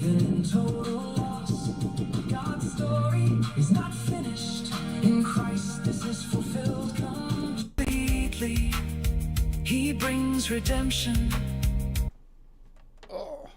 even in total loss. God's story is not finished. In Christ, this is fulfilled completely. He brings redemption. Oh.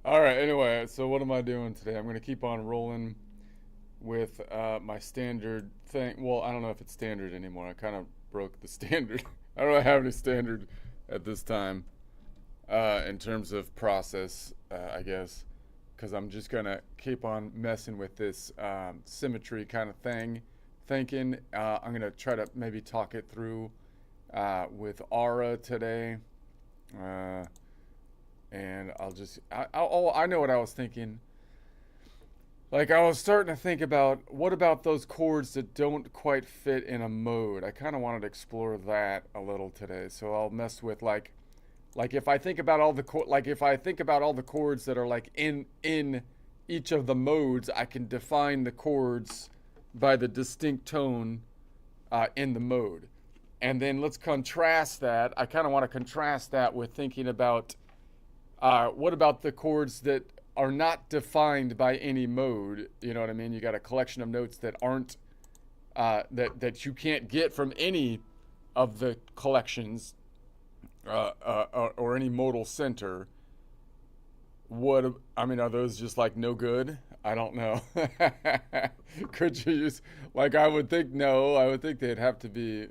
All right, anyway, so what am I doing today? I'm going to keep on rolling with my standard thing. Well, I don't know if it's standard anymore. I kind of broke the standard. I don't have any standard at this time in terms of process, I guess, because I'm just going to keep on messing with this symmetry kind of thing, thinking. I'm going to try to maybe talk it through with Aura today. And I know what I was thinking. Like, I was starting to think about, what about those chords that don't quite fit in a mode? I kind of wanted to explore that a little today. So I'll mess with like if I think about all the chords that are like in each of the modes, I can define the chords by the distinct tone in the mode. And then let's contrast that. I kind of want to contrast that with thinking about what about the chords that are not defined by any mode? You know what I mean? You got a collection of notes that aren't that you can't get from any of the collections or any modal center. Are those just like no good? I don't know. Could you use, like, I would think no. I would think they'd have to be,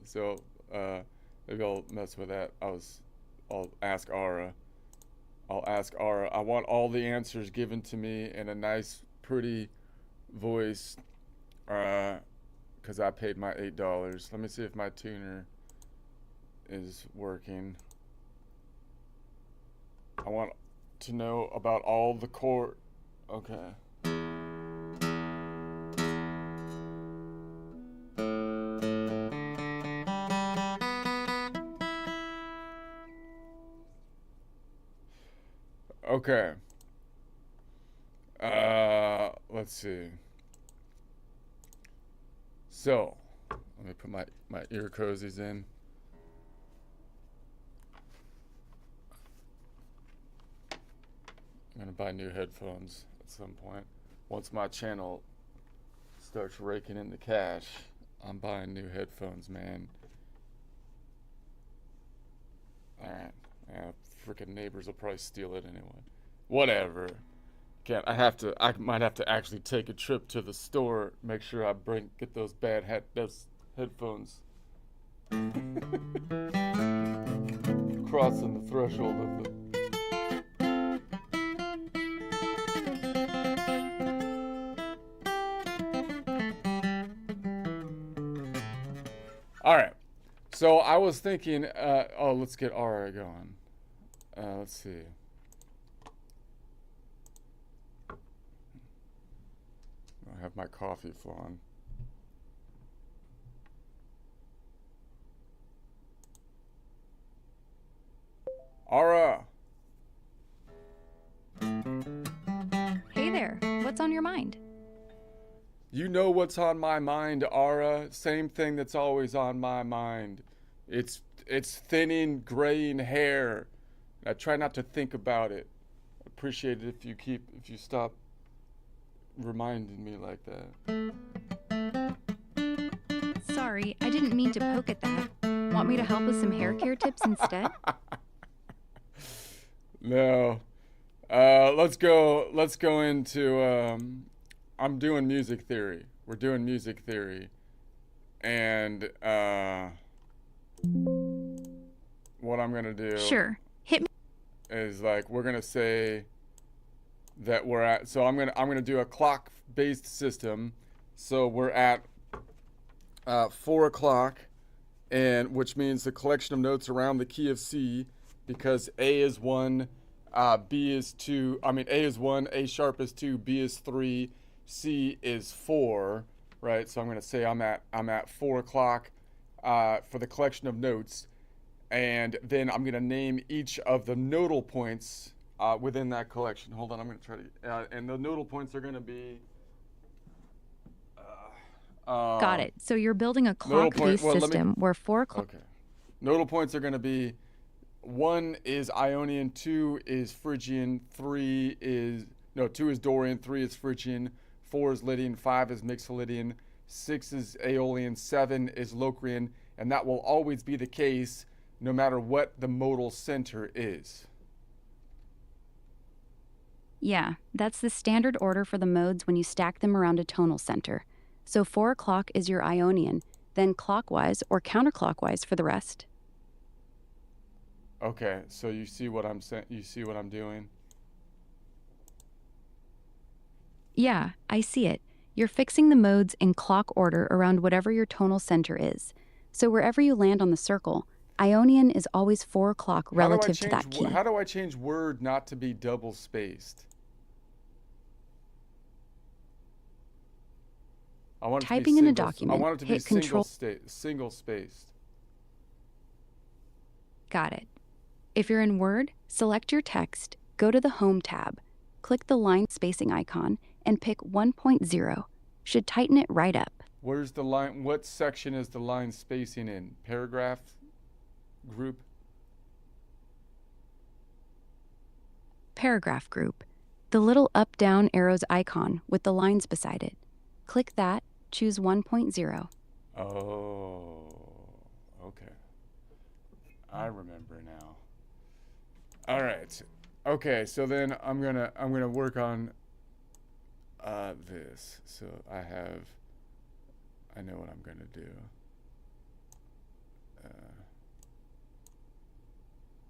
so maybe I'll mess with that. I'll ask Aura. I want all the answers given to me in a nice, pretty voice, because I paid my $8. Let me see if my tuner is working. I want to know about all the chord. Okay. Okay. Let's see. So, let me put my ear cozies in. I'm gonna buy new headphones at some point. Once my channel starts raking in the cash, I'm buying new headphones, man. Alright. Yeah, freaking neighbors will probably steal it anyway. Whatever. I might have to actually take a trip to the store, make sure I get those those headphones. Crossing the threshold of the. All right. So I was thinking, let's get Aura going. Let's see. I have my coffee flowing. Aura! Hey there, what's on your mind? You know what's on my mind, Aura. Same thing that's always on my mind. It's thinning, graying hair. I try not to think about it. Appreciate it if you stop reminding me like that. Sorry, I didn't mean to poke at that. Want me to help with some hair care tips instead? No. Let's go into I'm doing music theory. We're doing music theory. And I'm gonna do Sure. Hit me. is like we're gonna say that we're at. So I'm gonna do a clock-based system. So we're at 4 o'clock, and which means the collection of notes around the key of C, because A is 1, B is 2. I mean, A is 1, A sharp is 2, B is 3, C is 4. Right. So I'm gonna say I'm at 4 o'clock for the collection of notes, and then I'm gonna name each of the nodal points within that collection. Hold on, I'm gonna try to. And the nodal points are gonna be. Got it. So you're building a clock-based system where 4 o'clock. Okay. Nodal points are gonna be 1 is Ionian, 2 is Phrygian, 2 is Dorian, 3 is Phrygian, 4 is Lydian, 5 is Mixolydian, 6 is Aeolian, 7 is Locrian, and that will always be the case no matter what the modal center is. Yeah, that's the standard order for the modes when you stack them around a tonal center. So 4 o'clock is your Ionian, then clockwise or counterclockwise for the rest. Okay, so you see what I'm saying? You see what I'm doing? Yeah, I see it. You're fixing the modes in clock order around whatever your tonal center is. So wherever you land on the circle, Ionian is always 4 o'clock relative to that key. How do I change word not to be double spaced? I want it Typing to be in a document, I want it to be hit Control. single spaced. Got it. If you're in Word, select your text, go to the Home tab, click the line spacing icon, and pick 1.0. Should tighten it right up. Where's the line? What section is the line spacing in? Paragraph group? Paragraph group. The little up-down arrows icon with the lines beside it. Click that, choose 1.0. Oh, okay. I remember now. All right. Okay, so then I'm gonna work on this. So I know what I'm gonna do.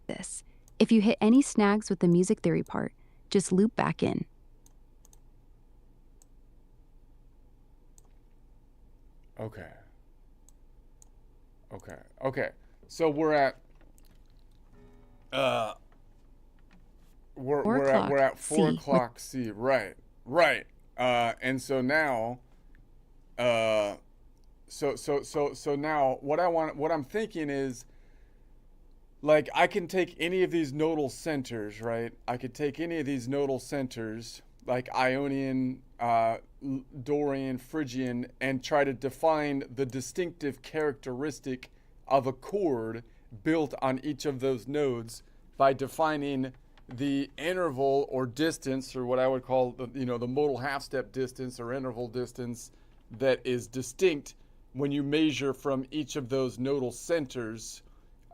This. If you hit any snags with the music theory part, just loop back in. Okay. Okay. So we're at we're at 4 o'clock C. Right. And so now so now what I'm thinking is, like, I can take any of these nodal centers, right? I could take any of these nodal centers, like Ionian, Dorian, Phrygian, and try to define the distinctive characteristic of a chord built on each of those nodes by defining the interval or distance, or what I would call the modal half-step distance or interval distance, that is distinct when you measure from each of those nodal centers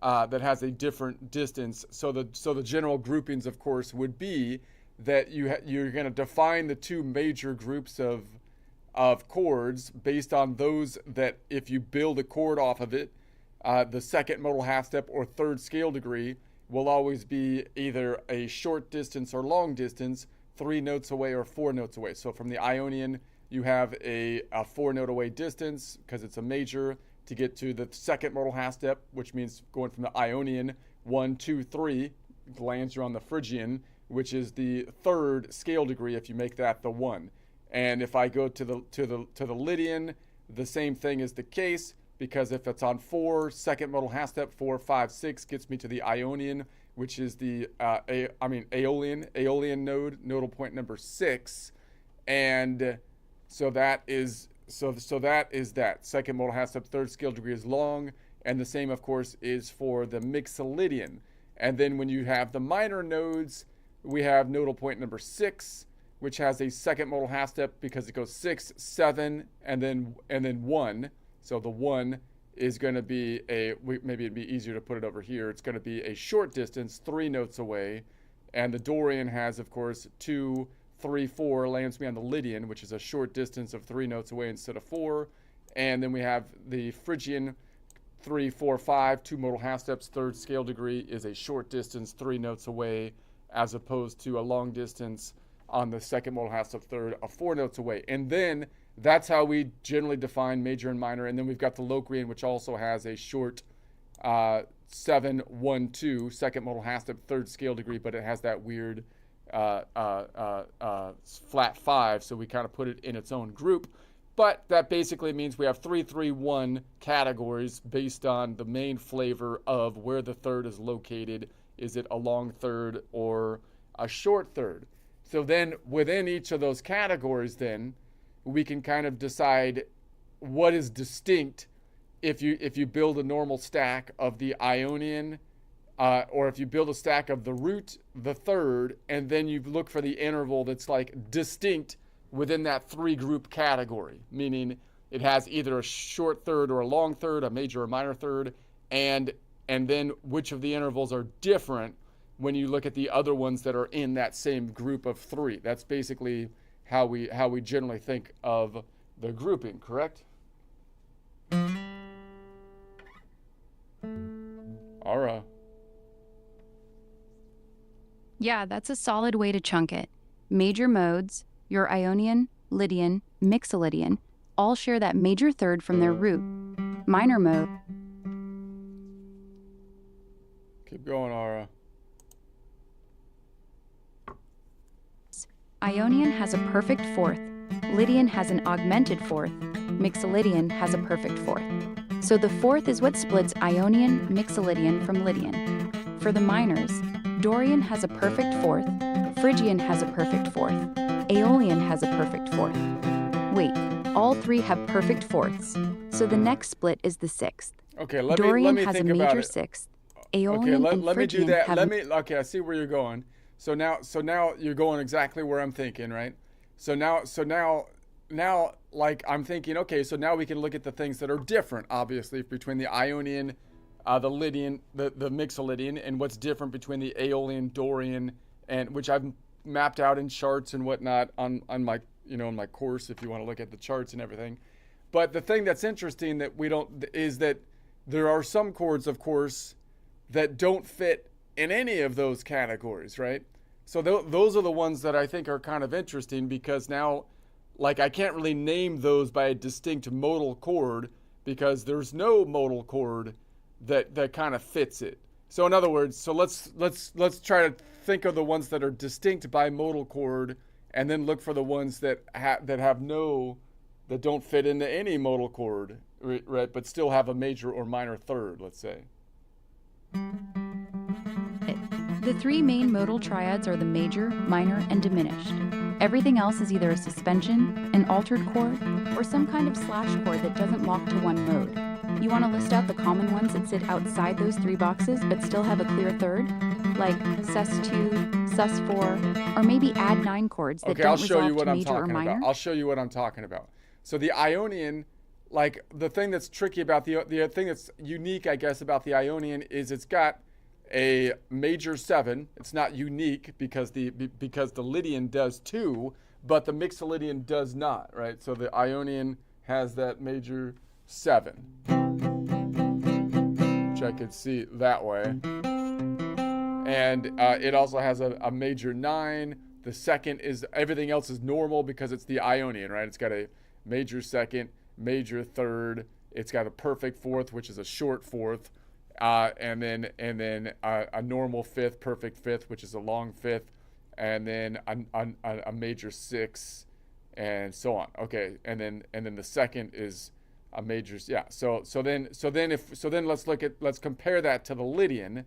that has a different distance. So the general groupings, of course, would be that you're going to define the two major groups of chords based on those that, if you build a chord off of it, the second modal half step or third scale degree will always be either a short distance or long distance, 3 notes away or 4 notes away. So from the Ionian, you have a 4 note away distance because it's a major to get to the second modal half step, which means going from the Ionian 1, 2, 3 lands you on the Phrygian, which is the third scale degree if you make that the 1. And if I go to the Lydian, the same thing is the case, because if it's on 4, second modal half step, 4, 5, 6 gets me to the Ionian, which is the Aeolian node, nodal point number 6, and so that is that second modal half step, third scale degree is long, and the same, of course, is for the Mixolydian. And then when you have the minor nodes, we have nodal point number 6, which has a second modal half step because it goes 6, 7, and then 1. So the 1 is going to be maybe it'd be easier to put it over here. It's going to be a short distance, 3 notes away. And the Dorian has, of course, 2, 3, 4, lands me on the Lydian, which is a short distance of 3 notes away instead of 4. And then we have the Phrygian 3, 4, 5, 2 modal half steps, third scale degree is a short distance, 3 notes away, as opposed to a long distance on the second modal half step third, 4 notes away. And then that's how we generally define major and minor. And then we've got the Locrian, which also has a short 7, 1, 2, second modal half step, third scale degree, but it has that weird flat 5, so we kind of put it in its own group. But that basically means we have 3, 3, 1 categories based on the main flavor of where the third is located. Is it a long third or a short third? So then within each of those categories, then we can kind of decide what is distinct if you build a normal stack of the Ionian, or if you build a stack of the root, the third, and then you look for the interval that's like distinct within that 3-group category, meaning it has either a short third or a long third, a major or minor third, and then which of the intervals are different when you look at the other ones that are in that same group of 3. That's basically how we generally think of the grouping, correct? All right. Yeah, that's a solid way to chunk it. Major modes, your Ionian, Lydian, Mixolydian, all share that major third from their root. Minor mode. Keep going, Aura. Ionian has a perfect fourth, Lydian has an augmented fourth, Mixolydian has a perfect fourth. So the fourth is what splits Ionian, Mixolydian from Lydian. For the minors, Dorian has a perfect fourth, Phrygian has a perfect fourth, Aeolian has a perfect fourth. Wait, all 3 have perfect fourths, so the next split is the 6th. Okay, Dorian let me has think a about major it. 6th. Aeolian and let me do Phrygian that. have Okay, I see where you're going. So now you're going exactly where I'm thinking, right? So now like I'm thinking, okay, so now we can look at the things that are different, obviously, between the Ionian, the Lydian, the Mixolydian, and what's different between the Aeolian, Dorian, and which I've mapped out in charts and whatnot on my on my course if you want to look at the charts and everything. But the thing that's interesting that we don't is that there are some chords, of course, that don't fit in any of those categories, right? So those are the ones that I think are kind of interesting because now, like, I can't really name those by a distinct modal chord because there's no modal chord that kind of fits it. So in other words, so let's try to think of the ones that are distinct by modal chord, and then look for the ones that don't fit into any modal chord, right? But still have a major or minor third, let's say. The 3 main modal triads are the major, minor, and diminished. Everything else is either a suspension, an altered chord, or some kind of slash chord that doesn't lock to one mode. You want to list out the common ones that sit outside those 3 boxes but still have a clear third? Like sus2, sus4, or maybe add 9 chords that don't resolve to major or minor? I'll show you what I'm talking about. So the Ionian, like the thing that's tricky about the thing that's unique, I guess, about the Ionian is it's got a major 7. It's not unique because the Lydian does too, but the Mixolydian does not, right? So the Ionian has that major 7, which I could see that way. And it also has a major 9. The second is, everything else is normal because it's the Ionian, right? It's got a major 2nd, major 3rd. It's got a perfect 4th, which is a short 4th. And then a normal 5th, perfect 5th, which is a long 5th, and then a major 6, and so on. Okay, and then the second is a major. Yeah. So then let's compare that to the Lydian.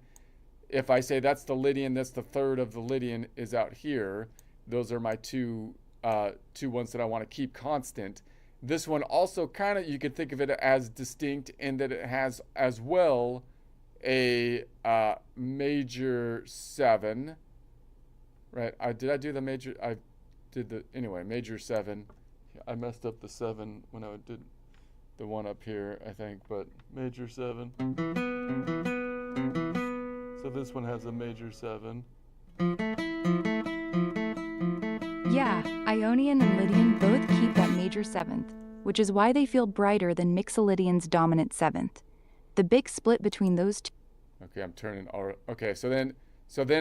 If I say that's the Lydian, that's the third of the Lydian is out here. Those are my two ones that I want to keep constant. This one also kind of, you could think of it as distinct in that it has as well a major 7, right? Did I do the major? I did anyway, major 7. I messed up the 7 when I did the one up here, I think, but major 7. So this one has a major 7. Yeah, Ionian and Lydian both keep that major 7th, which is why they feel brighter than Mixolydian's dominant 7th. The big split between those two. Okay, I'm turning. Okay, so then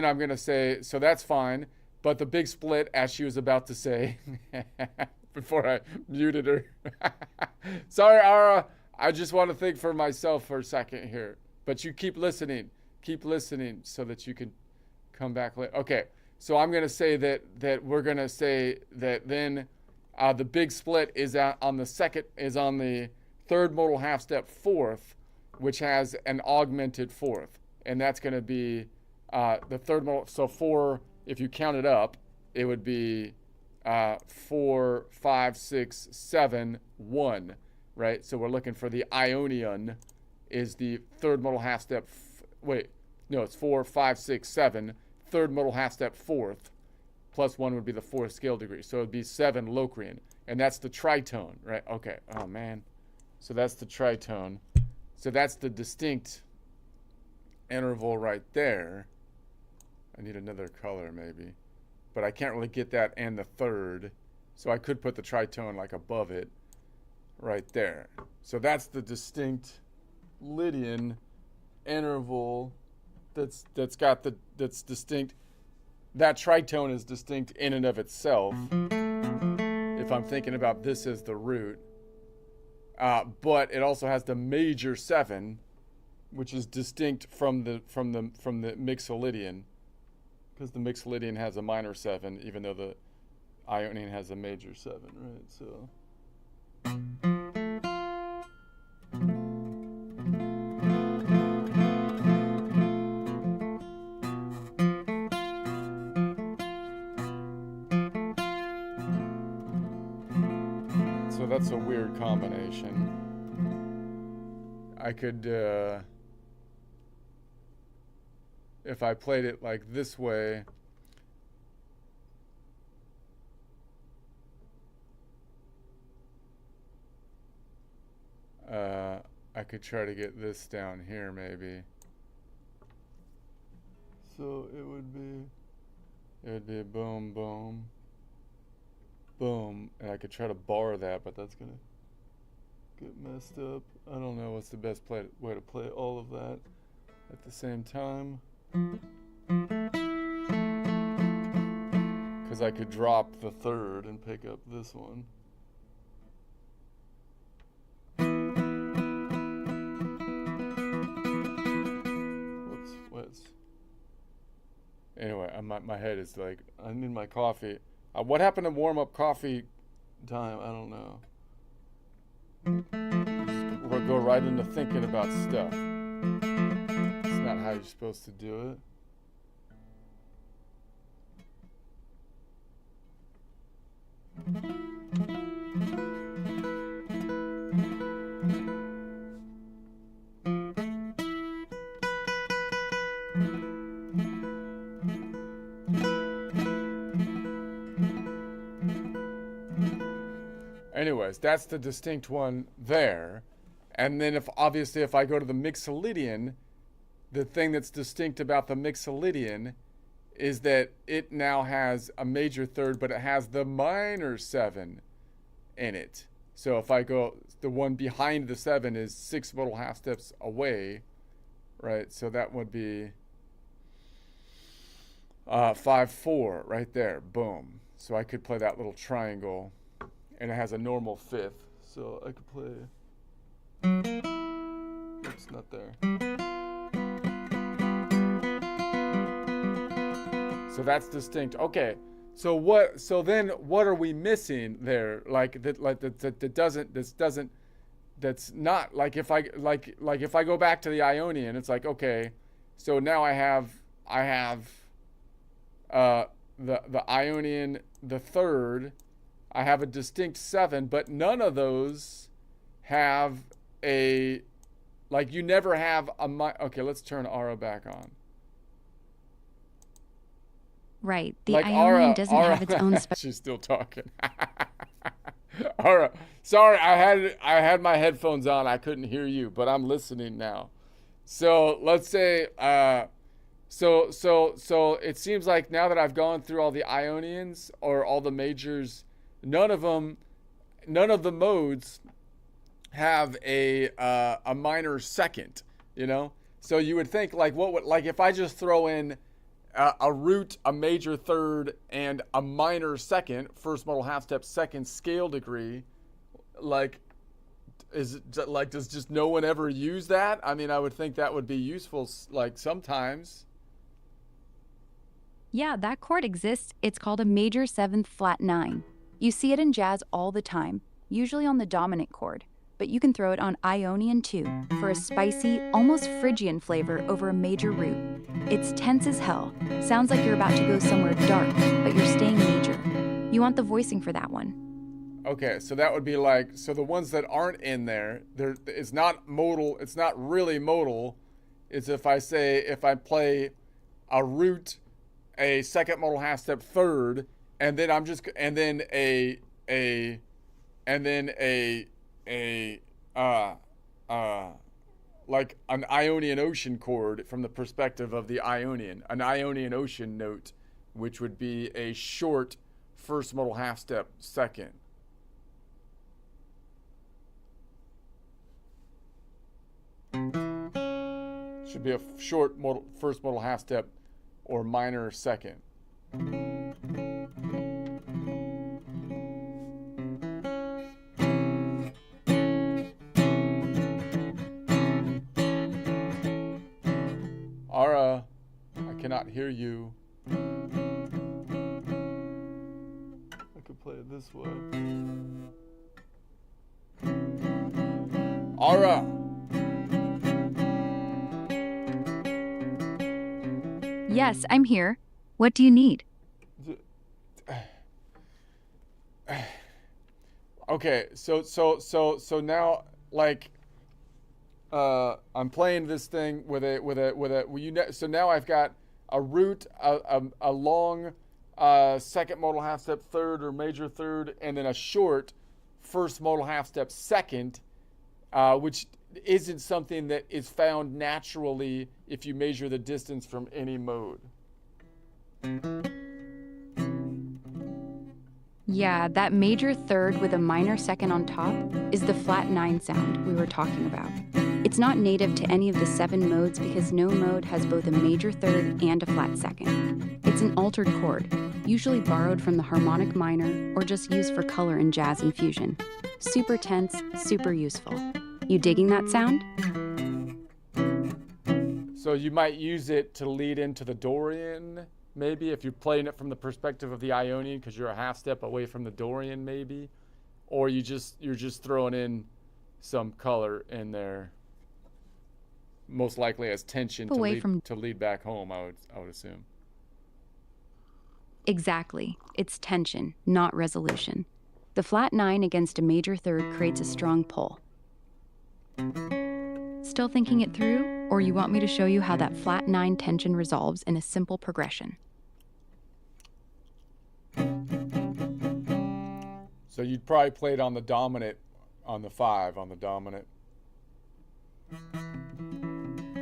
I'm gonna say, so that's fine. But the big split, as she was about to say, before I muted her. Sorry, Ara. I just want to think for myself for a second here. But you keep listening so that you can come back later. Okay, so I'm gonna say that we're gonna say that then the big split is on the third modal half step fourth, which has an augmented fourth, and that's gonna be the third modal. So 4, if you count it up, it would be 4, 5, 6, 7, 1, right? So we're looking for the Ionian is the third modal half step. It's 4, 5, 6, 7. Third modal half step fourth, plus 1 would be the fourth scale degree. So it would be 7 Locrian, and that's the tritone, right? Okay. Oh man. So that's the tritone. So that's the distinct interval right there. I need another color maybe, but I can't really get that and the third, so I could put the tritone like above it right there. So that's the distinct Lydian interval that's distinct. That tritone is distinct in and of itself if I'm thinking about this as the root, but it also has the major 7, which is distinct from the Mixolydian, because the Mixolydian has a minor 7, even though the Ionian has a major 7, right? So that's a weird combination. I could if I played it like this way, I could try to get this down here maybe. So it would be boom, boom, boom, and I could try to bar that, but that's gonna get messed up. I don't know what's the best way to play all of that at the same time. Because I could drop the third and pick up this one. What's anyway, my head is like, I need my coffee. What happened to warm up coffee time? I don't know. We'll go right into thinking about stuff. It's not how you're supposed to do it. Anyways, that's the distinct one there. And then if I go to the Mixolydian, the thing that's distinct about the Mixolydian is that it now has a major third, but it has the minor 7 in it. So if I go, the one behind the 7 is 6 modal half steps away, right? So that would be 5-4 right there, boom. So I could play that little triangle, and it has a normal 5th. So I could play, oops, not there. So that's distinct. Okay. So then what are we missing there? That's not like if I go back to the Ionian, it's like, okay, so now I have the Ionian, the third, I have a distinct 7, but none of those have a, like, you never have a, okay, let's turn Ara back on. Right. The Like Ionian doesn't have its own She's still talking. Ara, sorry, I had my headphones on. I couldn't hear you, but I'm listening now. So let's say, so it seems like now that I've gone through all the Ionians or all the majors, none of the modes have a minor second, you know? So you would think like what would like if I just throw in a root, a major third, and a minor second, first modal half step, second scale degree, like is it, like does just no one ever use that? I mean, I would think that would be useful like sometimes. Yeah, that chord exists. It's called a major seventh flat 9. You see it in jazz all the time, usually on the dominant chord, but you can throw it on Ionian too for a spicy, almost Phrygian flavor over a major root. It's tense as hell. Sounds like you're about to go somewhere dark, but you're staying major. You want the voicing for that one. Okay, so that would be like, so the ones that aren't in there, it's not modal, it's not really modal. It's if I play a root, a second modal half step third, and then and then like an Ionian Ocean chord from the perspective of the Ionian, an Ionian Ocean note, which would be a short first modal half step second. Should be a short modal, first modal half step or minor second. Ara, I cannot hear you. I could play it this way. Ara! Yes, I'm here. What do you need? Okay, so now like I'm playing this thing so now I've got a root, a long second modal half step third or major third, and then a short first modal half step second, which isn't something that is found naturally if you measure the distance from any mode. Yeah, that major third with a minor second on top is the flat 9 sound we were talking about. It's not native to any of the 7 modes because no mode has both a major third and a flat second. It's an altered chord, usually borrowed from the harmonic minor or just used for color in jazz and fusion. Super tense, super useful. You digging that sound? So you might use it to lead into the Dorian, maybe, if you're playing it from the perspective of the Ionian because you're a half step away from the Dorian, maybe. Or you're just throwing in some color in there, most likely as tension to lead back home, I would assume. Exactly. It's tension, not resolution. The flat 9 against a major third creates a strong pull. Still thinking it through, or you want me to show you how that flat 9 tension resolves in a simple progression? So you'd probably play it on the dominant, on the 5, on the dominant.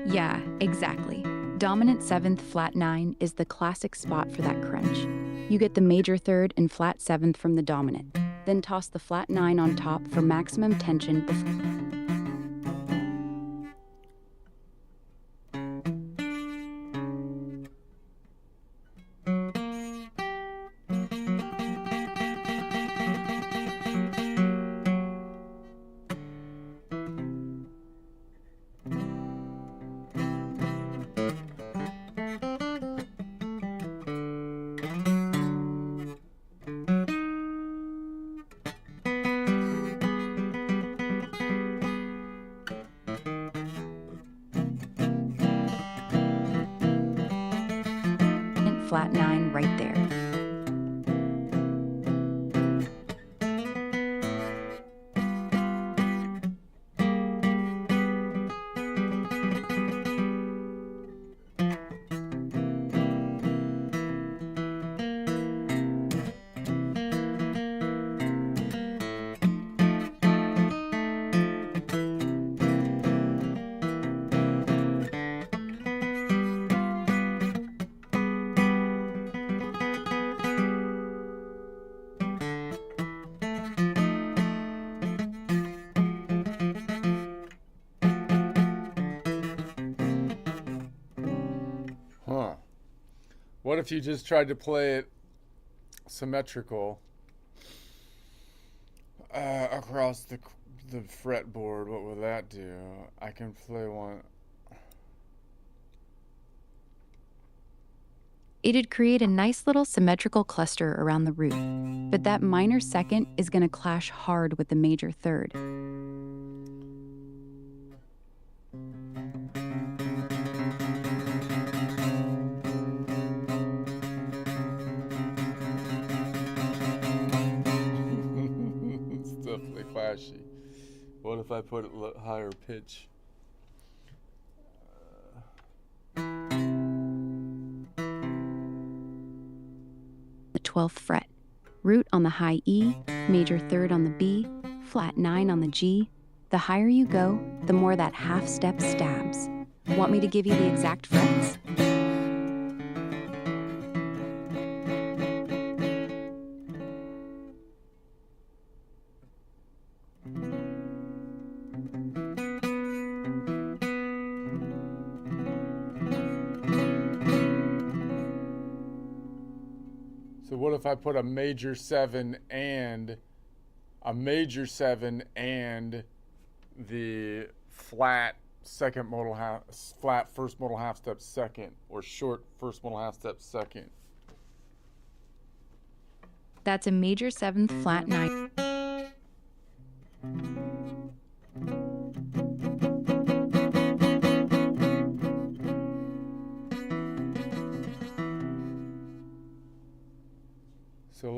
Yeah, exactly. Dominant 7th flat 9 is the classic spot for that crunch. You get the major third and flat 7th from the dominant, then toss the flat 9 on top for maximum tension before... flat 9 right there. What if you just tried to play it symmetrical across the fretboard? What would that do? I can play one. It'd create a nice little symmetrical cluster around the root, but that minor second is going to clash hard with the major third. It's definitely clashy. What if I put it higher pitch? The 12th fret. Root on the high E, major third on the B, flat 9 on the G. The higher you go, the more that half step stabs. Want me to give you the exact frets? So what if I put a major 7 and the flat second modal half, flat first modal half step second, or short first modal half step second? That's a major 7th flat 9. So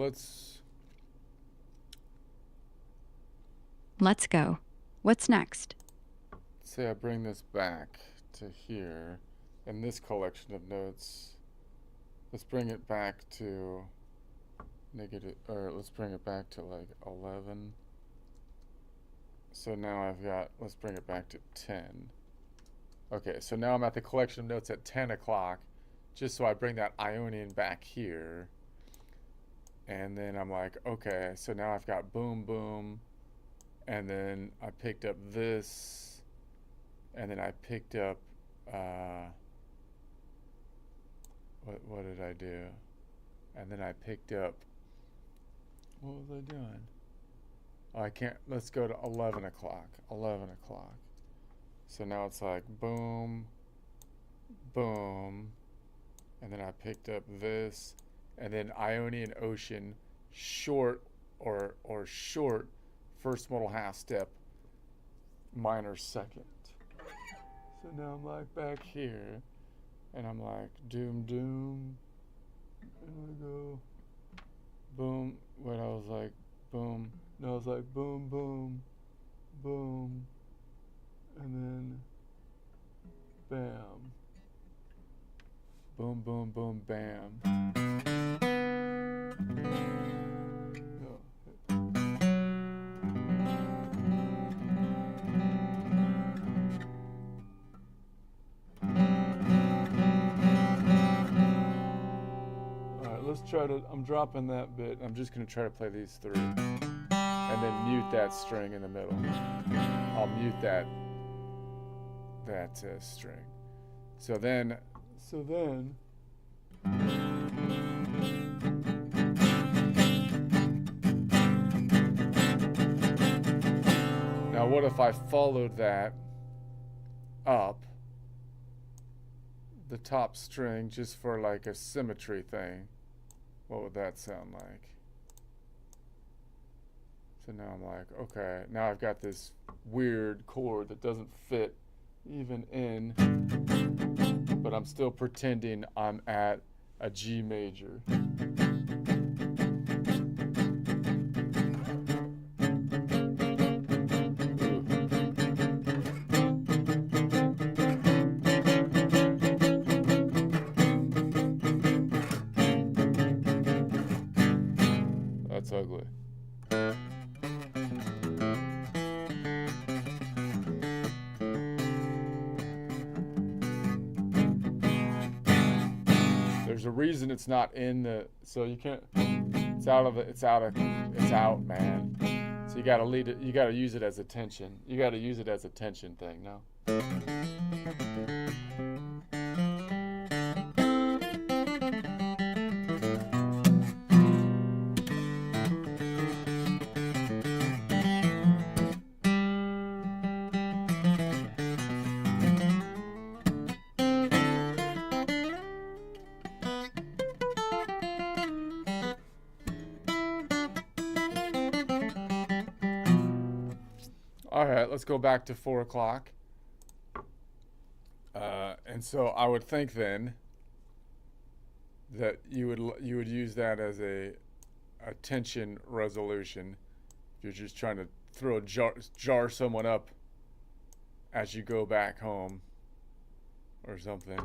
Let's go. What's next? say I bring this back to here in this collection of notes. Let's bring it back to negative, or let's bring it back to like 11. So now I've got, let's bring it back to 10. Okay, so now I'm at the collection of notes at 10 o'clock, just so I bring that Ionian back here. And then I'm like, okay, so now I've got boom, boom. And then I picked up this. And then I picked up, what did I do? And then I picked up, what was I doing? Oh, I can't, let's go to 11 o'clock, 11 o'clock. So now it's like boom, boom. And then I picked up this. And then Ionian Ocean, short or short first modal half step, minor second. So now I'm like back here, and I'm like doom doom, and I go boom. When I was like boom, no, I was like boom boom, boom, and then bam, boom boom boom bam. Let's try to, I'm dropping that bit. I'm just going to try to play these three. And then mute that string in the middle. I'll mute that string. So then, now what if I followed that up the top string just for like a symmetry thing? What would that sound like? So now I'm like, okay, now I've got this weird chord that doesn't fit even in, but I'm still pretending I'm at a G major. That's ugly. There's a reason it's not in the, so you can't, it's out, man. So you gotta lead it, you gotta use it as a tension. You gotta use it as a tension thing, no? All right, let's go back to 4 o'clock. And so I would think then that you would use that as a tension resolution. If you're just trying to throw jar someone up as you go back home or something.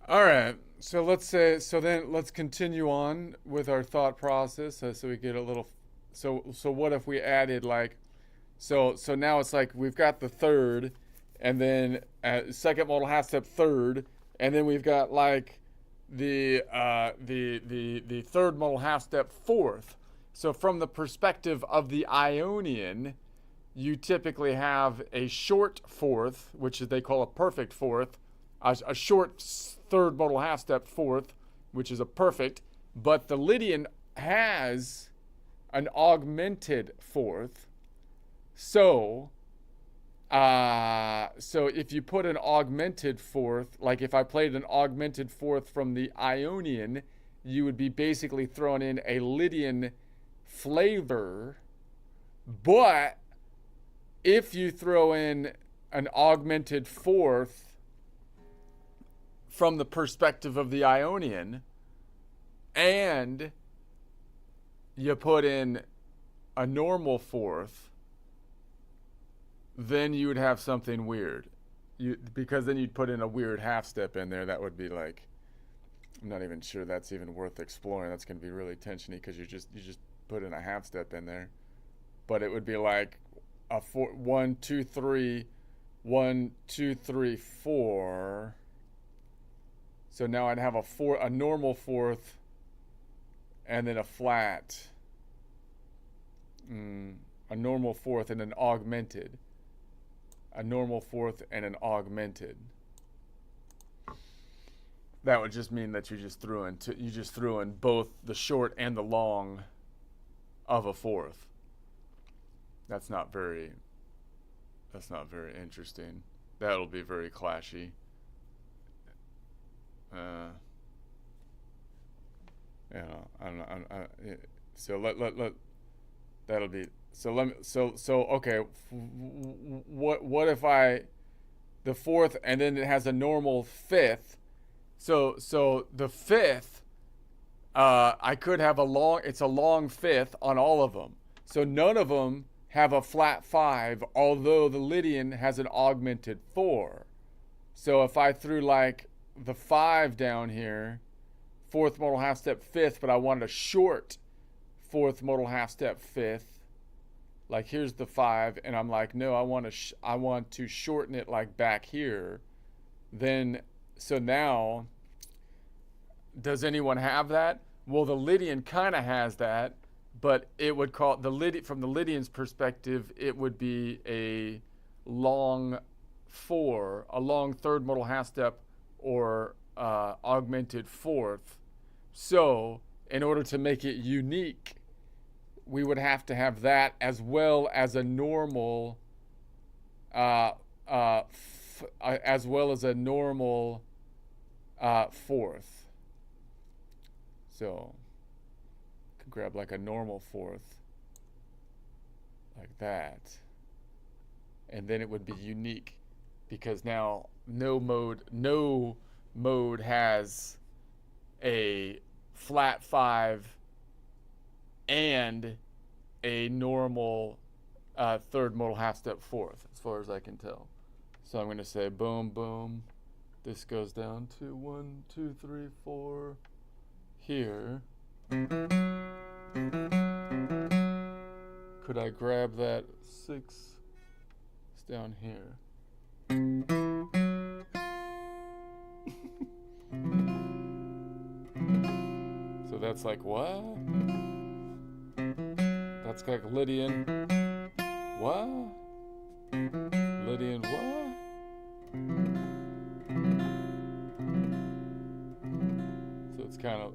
All right. So let's continue on with our thought process. So we get a little. So what if we added like, so now it's like we've got the third, and then second modal half step third, and then we've got like the third modal half step fourth. So from the perspective of the Ionian, you typically have a short fourth, which they call a perfect fourth, a short third modal half step fourth, which is a perfect, but the Lydian has an augmented fourth. So if you put an augmented fourth, like if I played an augmented fourth from the Ionian, you would be basically throwing in a Lydian flavor. But if you throw in an augmented fourth from the perspective of the Ionian, and you put in a normal fourth, then you would have something weird. Because then you'd put in a weird half step in there. That would be like, I'm not even sure that's even worth exploring. That's going to be really tensiony because you just put in a half step in there. But it would be like a 1, 2, 3, 1, 2, 3, 4. So now I'd have a normal fourth, and then a flat, a normal fourth and an augmented, a normal fourth and an augmented. That would just mean that you just threw in both the short and the long of a fourth. That's not very interesting. That'll be very clashy. I don't know. So that'll be. So okay. What if the fourth and then it has a normal fifth? So the fifth, I could have it's a long fifth on all of them. So none of them have a flat 5, although the Lydian has an augmented 4. So if I threw like the 5 down here, fourth modal half step fifth, but I wanted a short fourth modal half step fifth, like here's the 5, and I'm like, no, I want to shorten it like back here, then so now, does anyone have that? Well, the Lydian kind of has that, but it would call from the Lydian's perspective, it would be a long 4, a long third modal half step, or augmented 4th. So, in order to make it unique, we would have to have that as well as a normal, as well as a normal 4th. So, could grab like a normal 4th, like that, and then it would be unique, because now no mode has a flat 5 and a normal third modal half step 4th, as far as I can tell. So I'm going to say boom, boom. This goes down to 1, 2, 3, 4 here. Could I grab that 6? It's down here. So that's like what? That's like Lydian. What? Lydian what? So it's kind of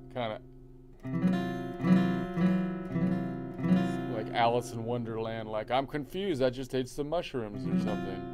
like Alice in Wonderland, like I'm confused, I just ate some mushrooms or something.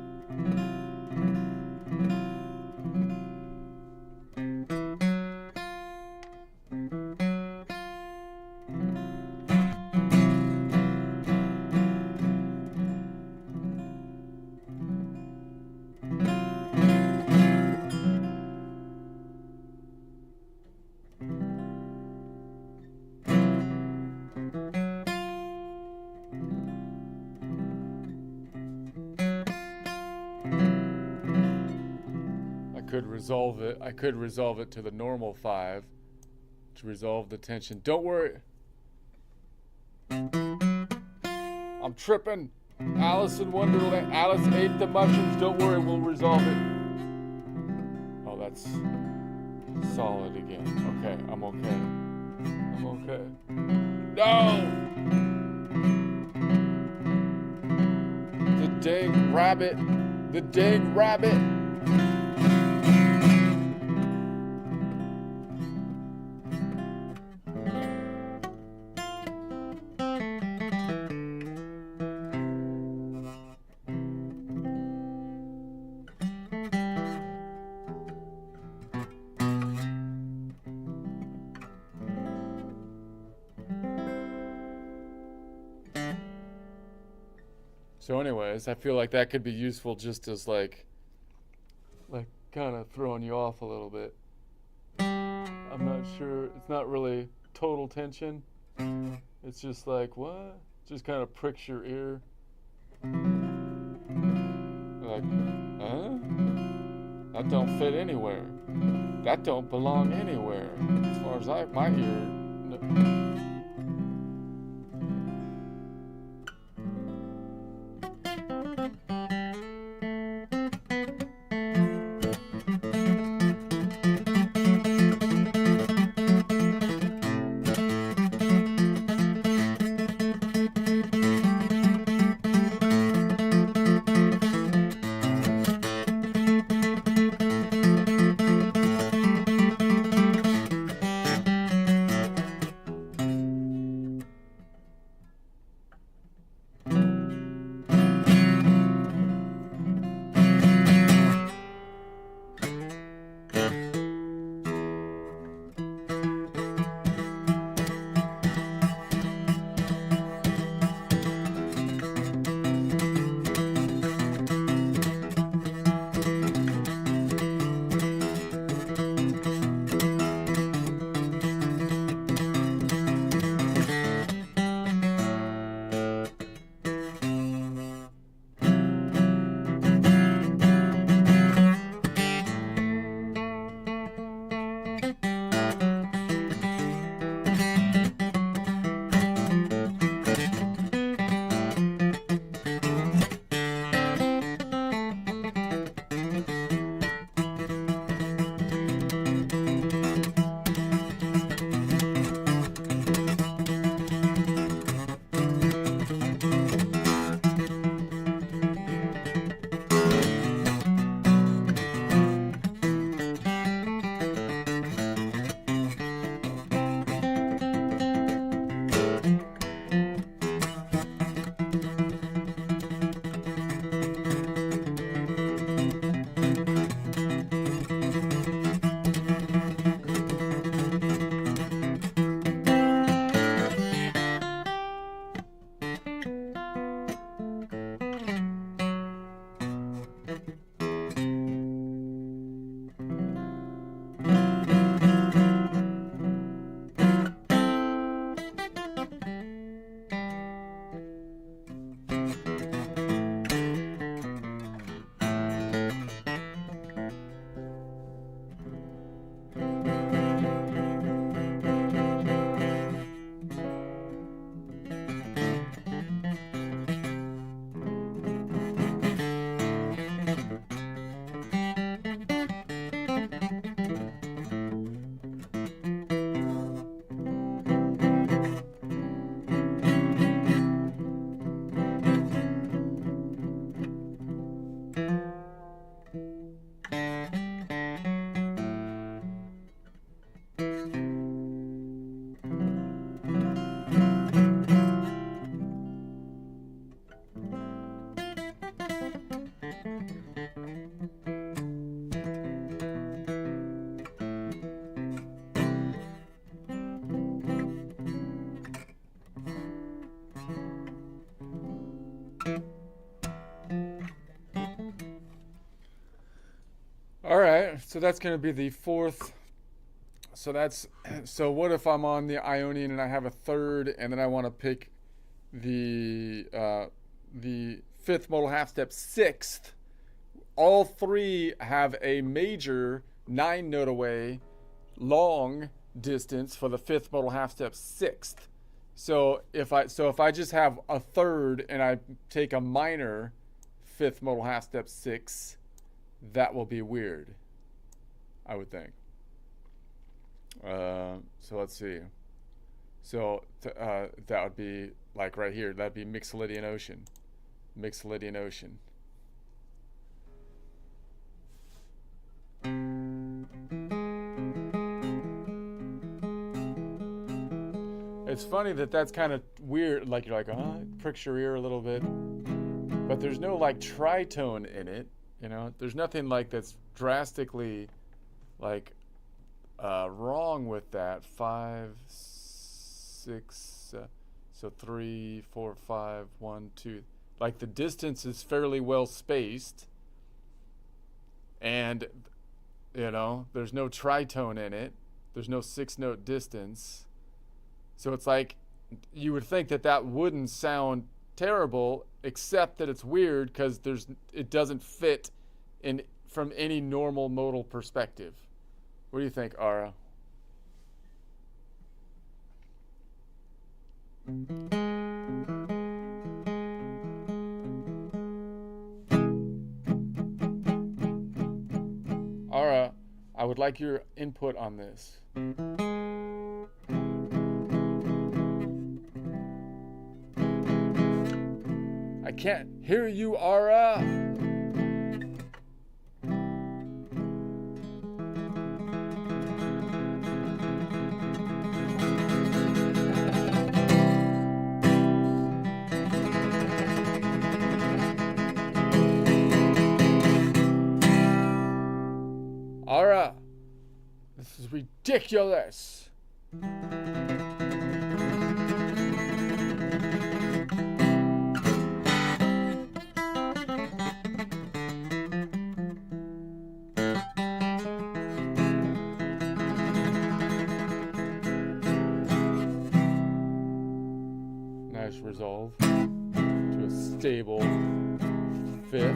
I could resolve it to the normal 5 to resolve the tension. Don't worry. I'm tripping. Alice in Wonderland. Alice ate the mushrooms. Don't worry, we'll resolve it. Oh, that's solid again. Okay, I'm okay. I'm okay. No! The dang rabbit. The dang rabbit. So anyways, I feel like that could be useful just as like kind of throwing you off a little bit. I'm not sure. It's not really total tension. It's just like, what? Just kind of pricks your ear. Like, huh? That don't fit anywhere. That don't belong anywhere. As far as my ear. No. So that's going to be the fourth. So what if I'm on the Ionian and I have a third, and then I want to pick the fifth modal half step sixth? All three have a major 9 note away long distance for the fifth modal half step sixth. So if I just have a third and I take a minor fifth modal half step 6, that will be weird, I would think. So let's see. So that would be like right here. That'd be Mixolydian Ocean. Mixolydian Ocean. It's funny that that's kind of weird. Like you're like, it pricks your ear a little bit, but there's no like tritone in it. You know, there's nothing like that's drastically like wrong with that. 5, 6, so 3, 4, 5, 1, 2. Like the distance is fairly well spaced, and you know, there's no tritone in it. There's no 6-note distance. So it's like you would think that that wouldn't sound terrible, except that it's weird because it doesn't fit in from any normal modal perspective. What do you think, Ara? Ara, I would like your input on this. I can't hear you, Ara. Ara, this is ridiculous. Nice resolve to a stable fifth.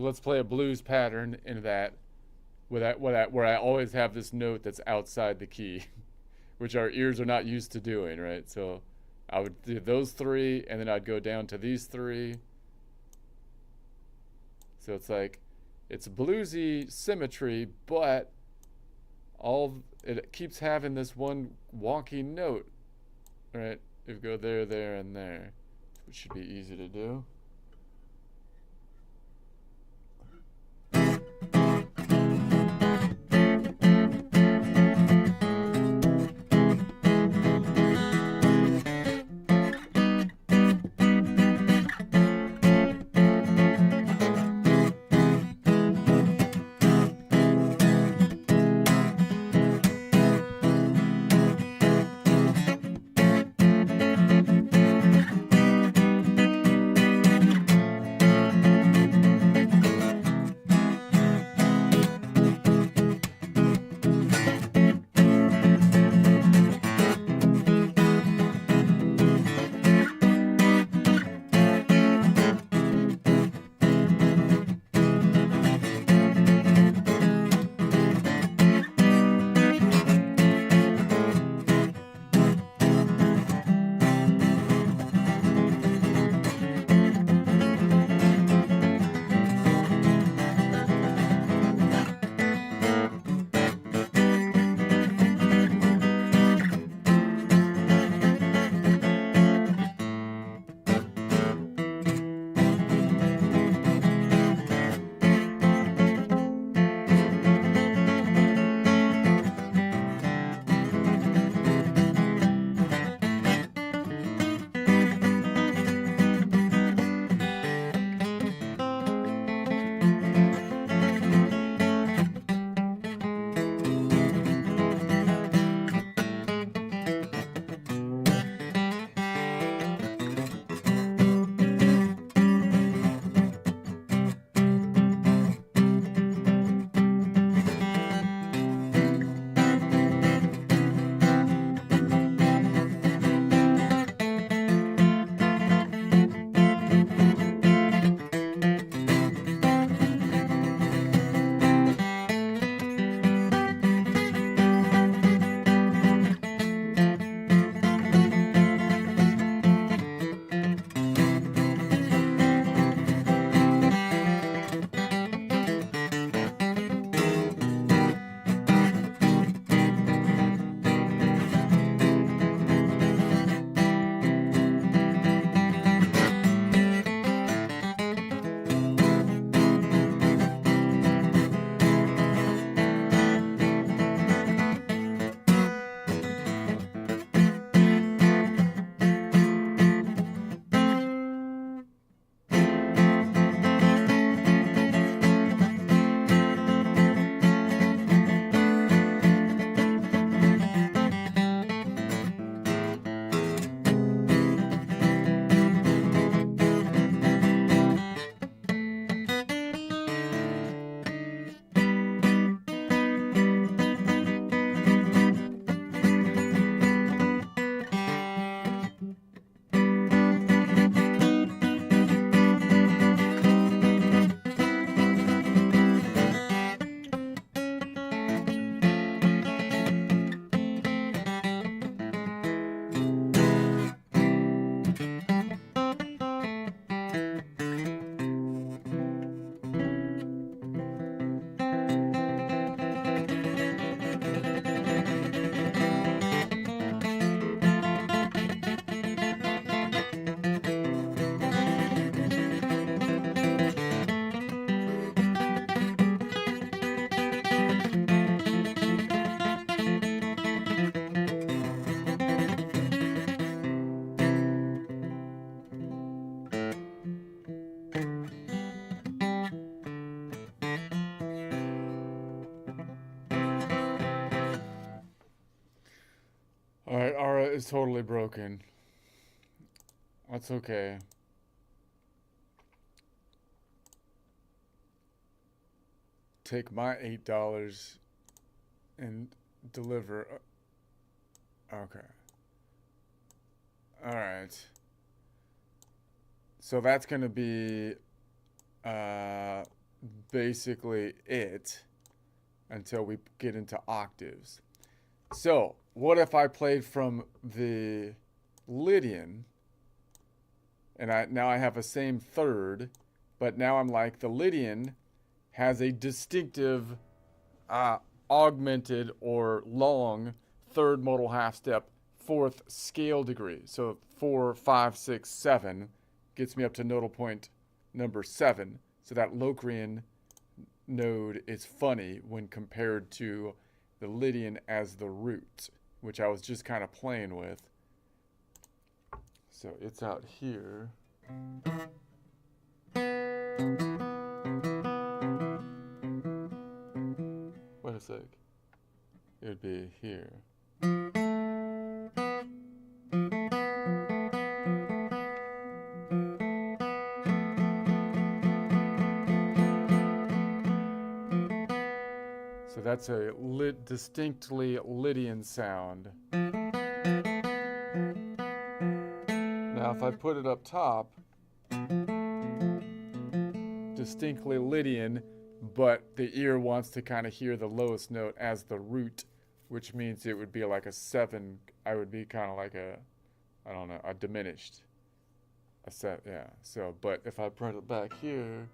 Let's play a blues pattern in that, where I always have this note that's outside the key, which our ears are not used to doing, right? So I would do those 3, and then I'd go down to these 3. So it's like, it's bluesy symmetry, but it keeps having this one wonky note, right? If you go there, there, and there, which should be easy to do. is totally broken. That's okay. Take my $8 and deliver. Okay. All right. So that's going to be basically it until we get into octaves. So, what if I played from the Lydian and now I have a same third, but now I'm like the Lydian has a distinctive augmented or long third modal half step fourth scale degree. So 4, 5, 6, 7 gets me up to nodal point number 7. So that Locrian node is funny when compared to the Lydian as the root, which I was just kind of playing with. So it's out here. Wait a sec. It would be here. So that's a distinctly Lydian sound. Now if I put it up top, distinctly Lydian, but the ear wants to kind of hear the lowest note as the root, which means it would be like a 7. I would be kind of like a, I don't know, a diminished. A set, yeah. So, but if I put it back here,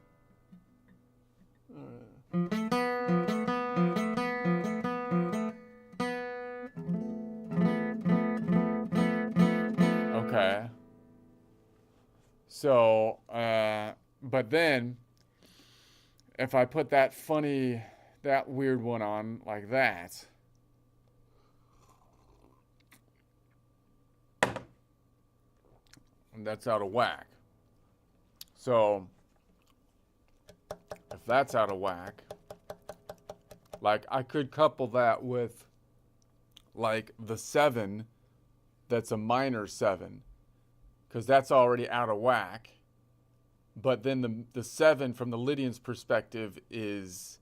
okay. So, but then, if I put that weird one on like that, that's out of whack. So, if that's out of whack, like I could couple that with like the 7 that's a minor 7, because that's already out of whack. But then the 7 from the Lydian's perspective is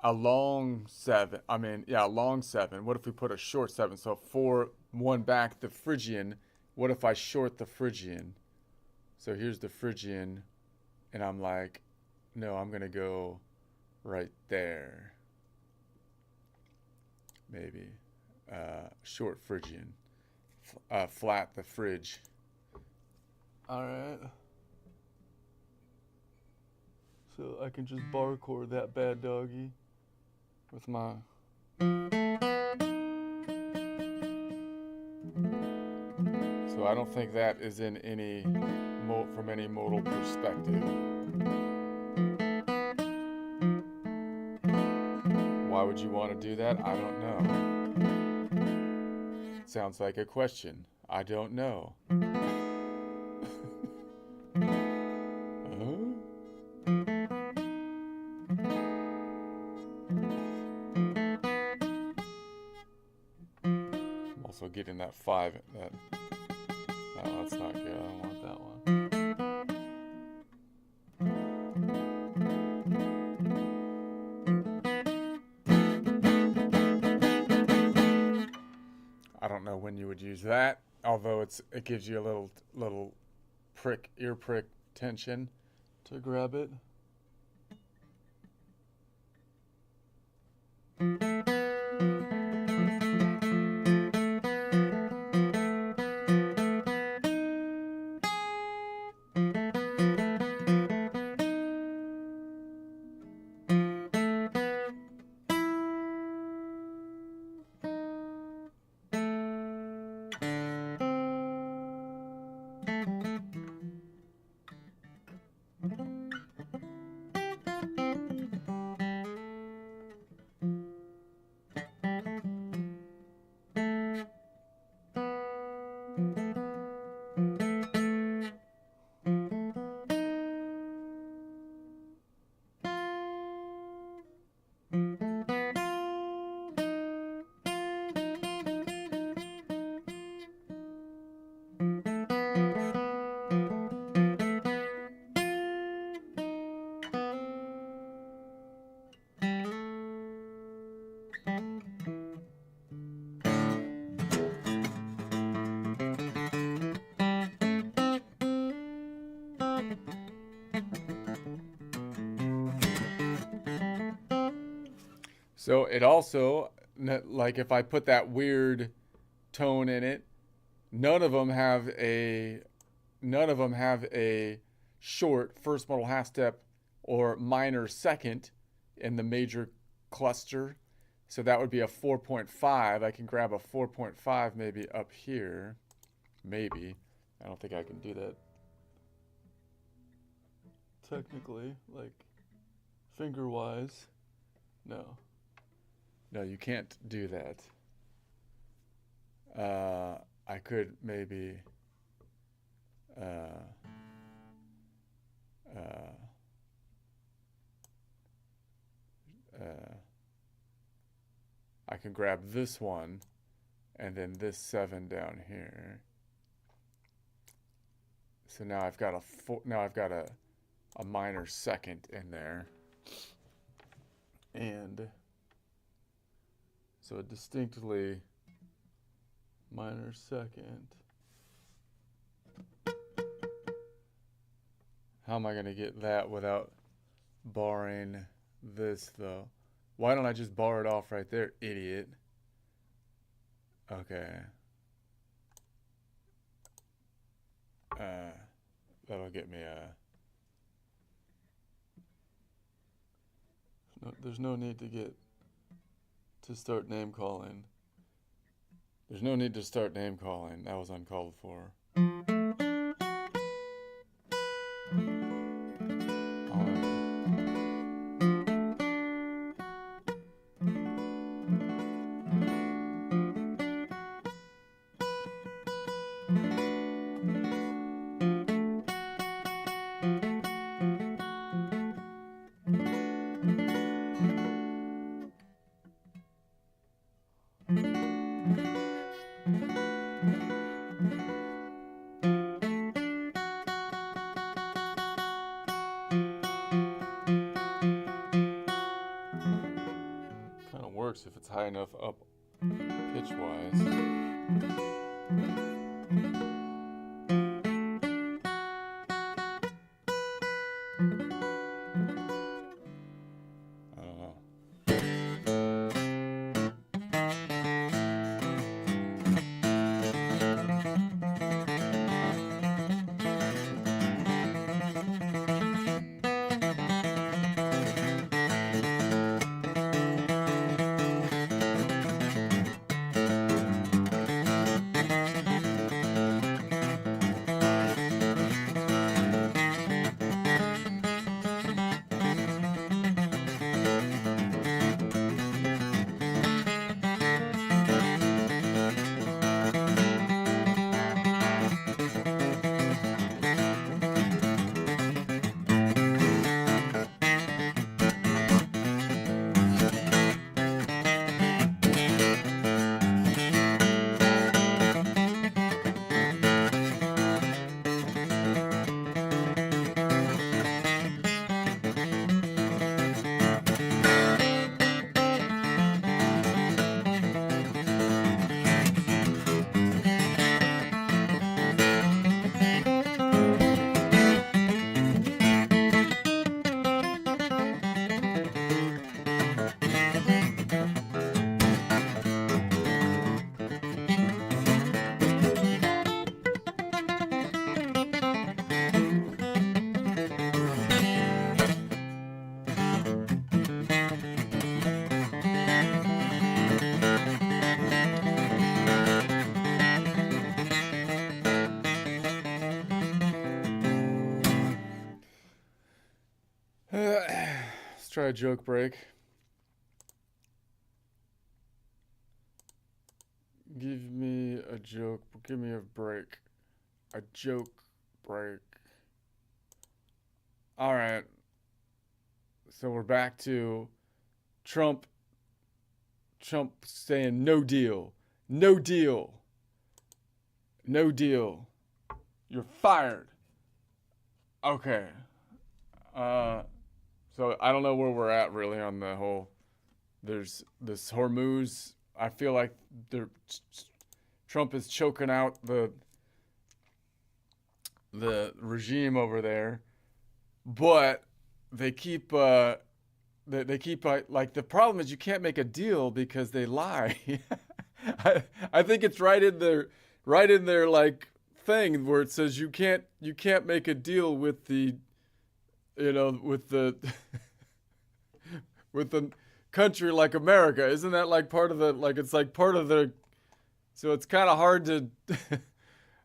a long 7. I mean, yeah, a long 7. What if we put a short 7? So 4, 1 back, the Phrygian. What if I short the Phrygian? So here's the Phrygian, and I'm like, no, I'm going to go right there. Maybe. Short Phrygian. Flat the Phryg. All right. So I can just bar chord that bad doggy with my... So I don't think that is in any from any modal perspective. Why would you want to do that? I don't know. Sounds like a question. I don't know. I'm also getting that 5. No, that's not good. I don't want that one. I don't know when you would use that, although it gives you a little ear prick tension to grab it. So it also, like if I put that weird tone in it, none of them have a short first modal half step or minor second in the major cluster. So that would be a 4.5. I can grab a 4.5 maybe up here. Maybe. I don't think I can do that technically, like finger wise. No. No, you can't do that. I could maybe I can grab this one and then this 7 down here. So now I've got a minor second in there. And so a distinctly minor second. How am I going to get that without barring this, though? Why don't I just bar it off right there, idiot? Okay. That'll get me a... No, there's no need to start name calling. There's no need to start name calling. That was uncalled for. If it's high enough up pitch wise. I don't know. Let's try a joke break. Give me a joke. Give me a break. A joke break. All right. So we're back to Trump saying no deal. No deal. No deal. You're fired. Okay. So I don't know where we're at really on the whole. There's this Hormuz. I feel like Trump is choking out the regime over there, but they keep they keep like the problem is you can't make a deal because they lie. I think it's right in their like thing where it says you can't make a deal with the with the with the country like America. Isn't that like part of the like it's like part of the so it's kind of hard to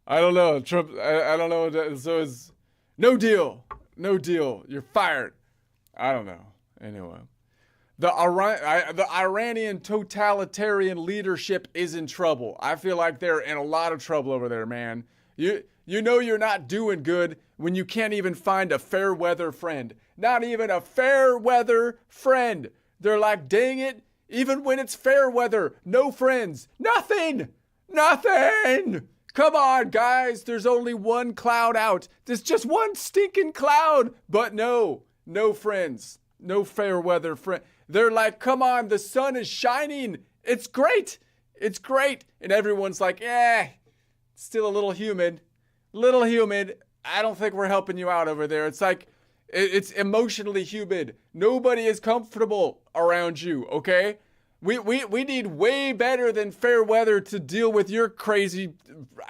I don't know. Trump I don't know. So it's no deal. You're fired. I don't know. Anyway, the Iranian totalitarian leadership is in trouble. I feel like they're in a lot of trouble over there, man. You know you're not doing good when you can't even find a fair weather friend. Not even a fair weather friend. They're like, dang it, even when it's fair weather, no friends. Nothing. Come on, guys. There's only one cloud out. There's just one stinking cloud. But no friends. No fair weather friend. They're like, come on, the sun is shining. It's great. And everyone's like, still a little humid. I don't think we're helping you out over there. It's like, it's emotionally humid. Nobody is comfortable around you, okay? We need way better than fair weather to deal with your crazy,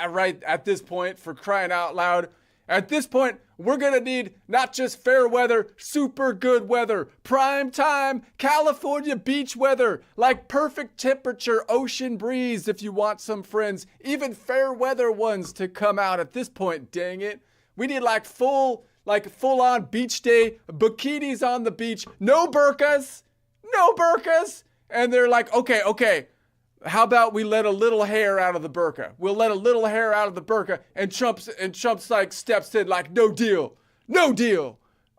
right, at this point, for crying out loud. At this point, we're going to need not just fair weather, super good weather, prime time, California beach weather, like perfect temperature, ocean breeze if you want some friends, even fair weather ones to come out at this point, dang it. We need like full on beach day, bikinis on the beach, no burqas. And they're like, okay. How about we let a little hair out of the burqa? We'll let a little hair out of the burqa, and Trump's like steps in like, no deal,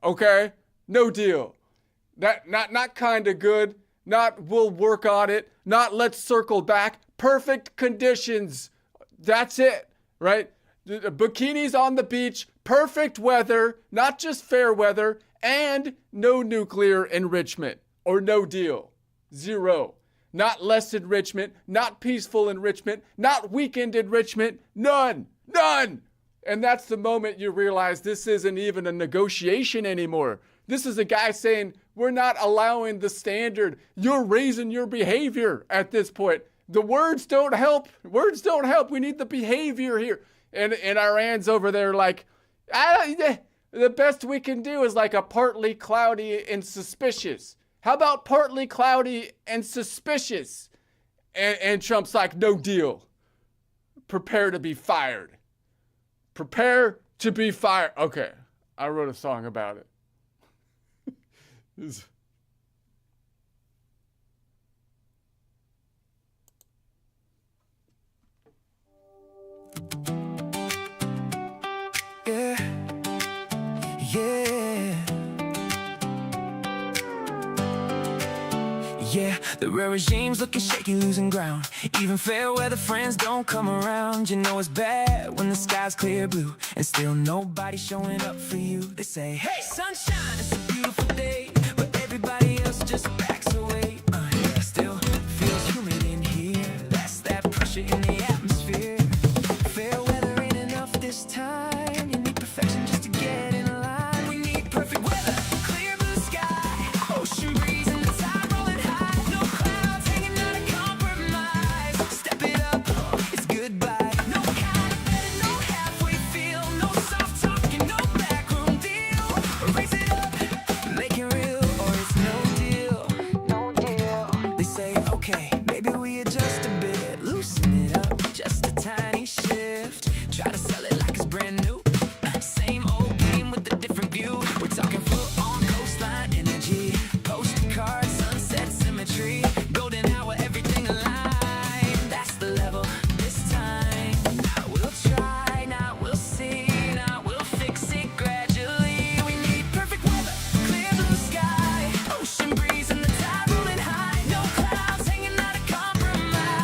okay, no deal. That not kind of good. Not we'll work on it. Not let's circle back. Perfect conditions. That's it, right? Bikinis on the beach, perfect weather, not just fair weather, and no nuclear enrichment or no deal. Zero. Not less enrichment, not peaceful enrichment, not weekend enrichment, none. And that's the moment you realize this isn't even a negotiation anymore. This is a guy saying, we're not allowing the standard. You're raising your behavior at this point. The words don't help. We need the behavior here. And Iran's over there like, the best we can do is like a partly cloudy and suspicious. How about partly cloudy and suspicious? And Trump's like, no deal. Prepare to be fired. Okay, I wrote a song about it. Yeah, the real regime's looking shaky, losing ground. Even fair weather friends don't come around. You know it's bad when the sky's clear blue and still nobody showing up for you. They say, hey, sunshine, it's a beautiful day, but everybody else just backs away. Still feels humid in here. That's that pressure in the atmosphere. Fair weather ain't enough this time. You need perfection just to get in line. We need perfect weather, clear blue sky, ocean breeze, and the tide rolling high. No clouds hanging out of compromise. Step it up, it's goodbye. No counterfeit, no halfway feel, no soft talking, no backroom deal. Raise it up, make it real, or it's no deal. They say, okay, maybe we adjust a bit, loosen it up, just a tiny shift. Try to sell it like it's brand new. Same old game with a different view. We're talking full on coastline energy, postcard sunset symmetry, golden hour, everything aligned. That's the level this time. Now we'll try, now we'll see, now we'll fix it gradually. We need perfect weather, clear blue sky, ocean breeze, and the tide rolling high. No clouds hanging out of compromise.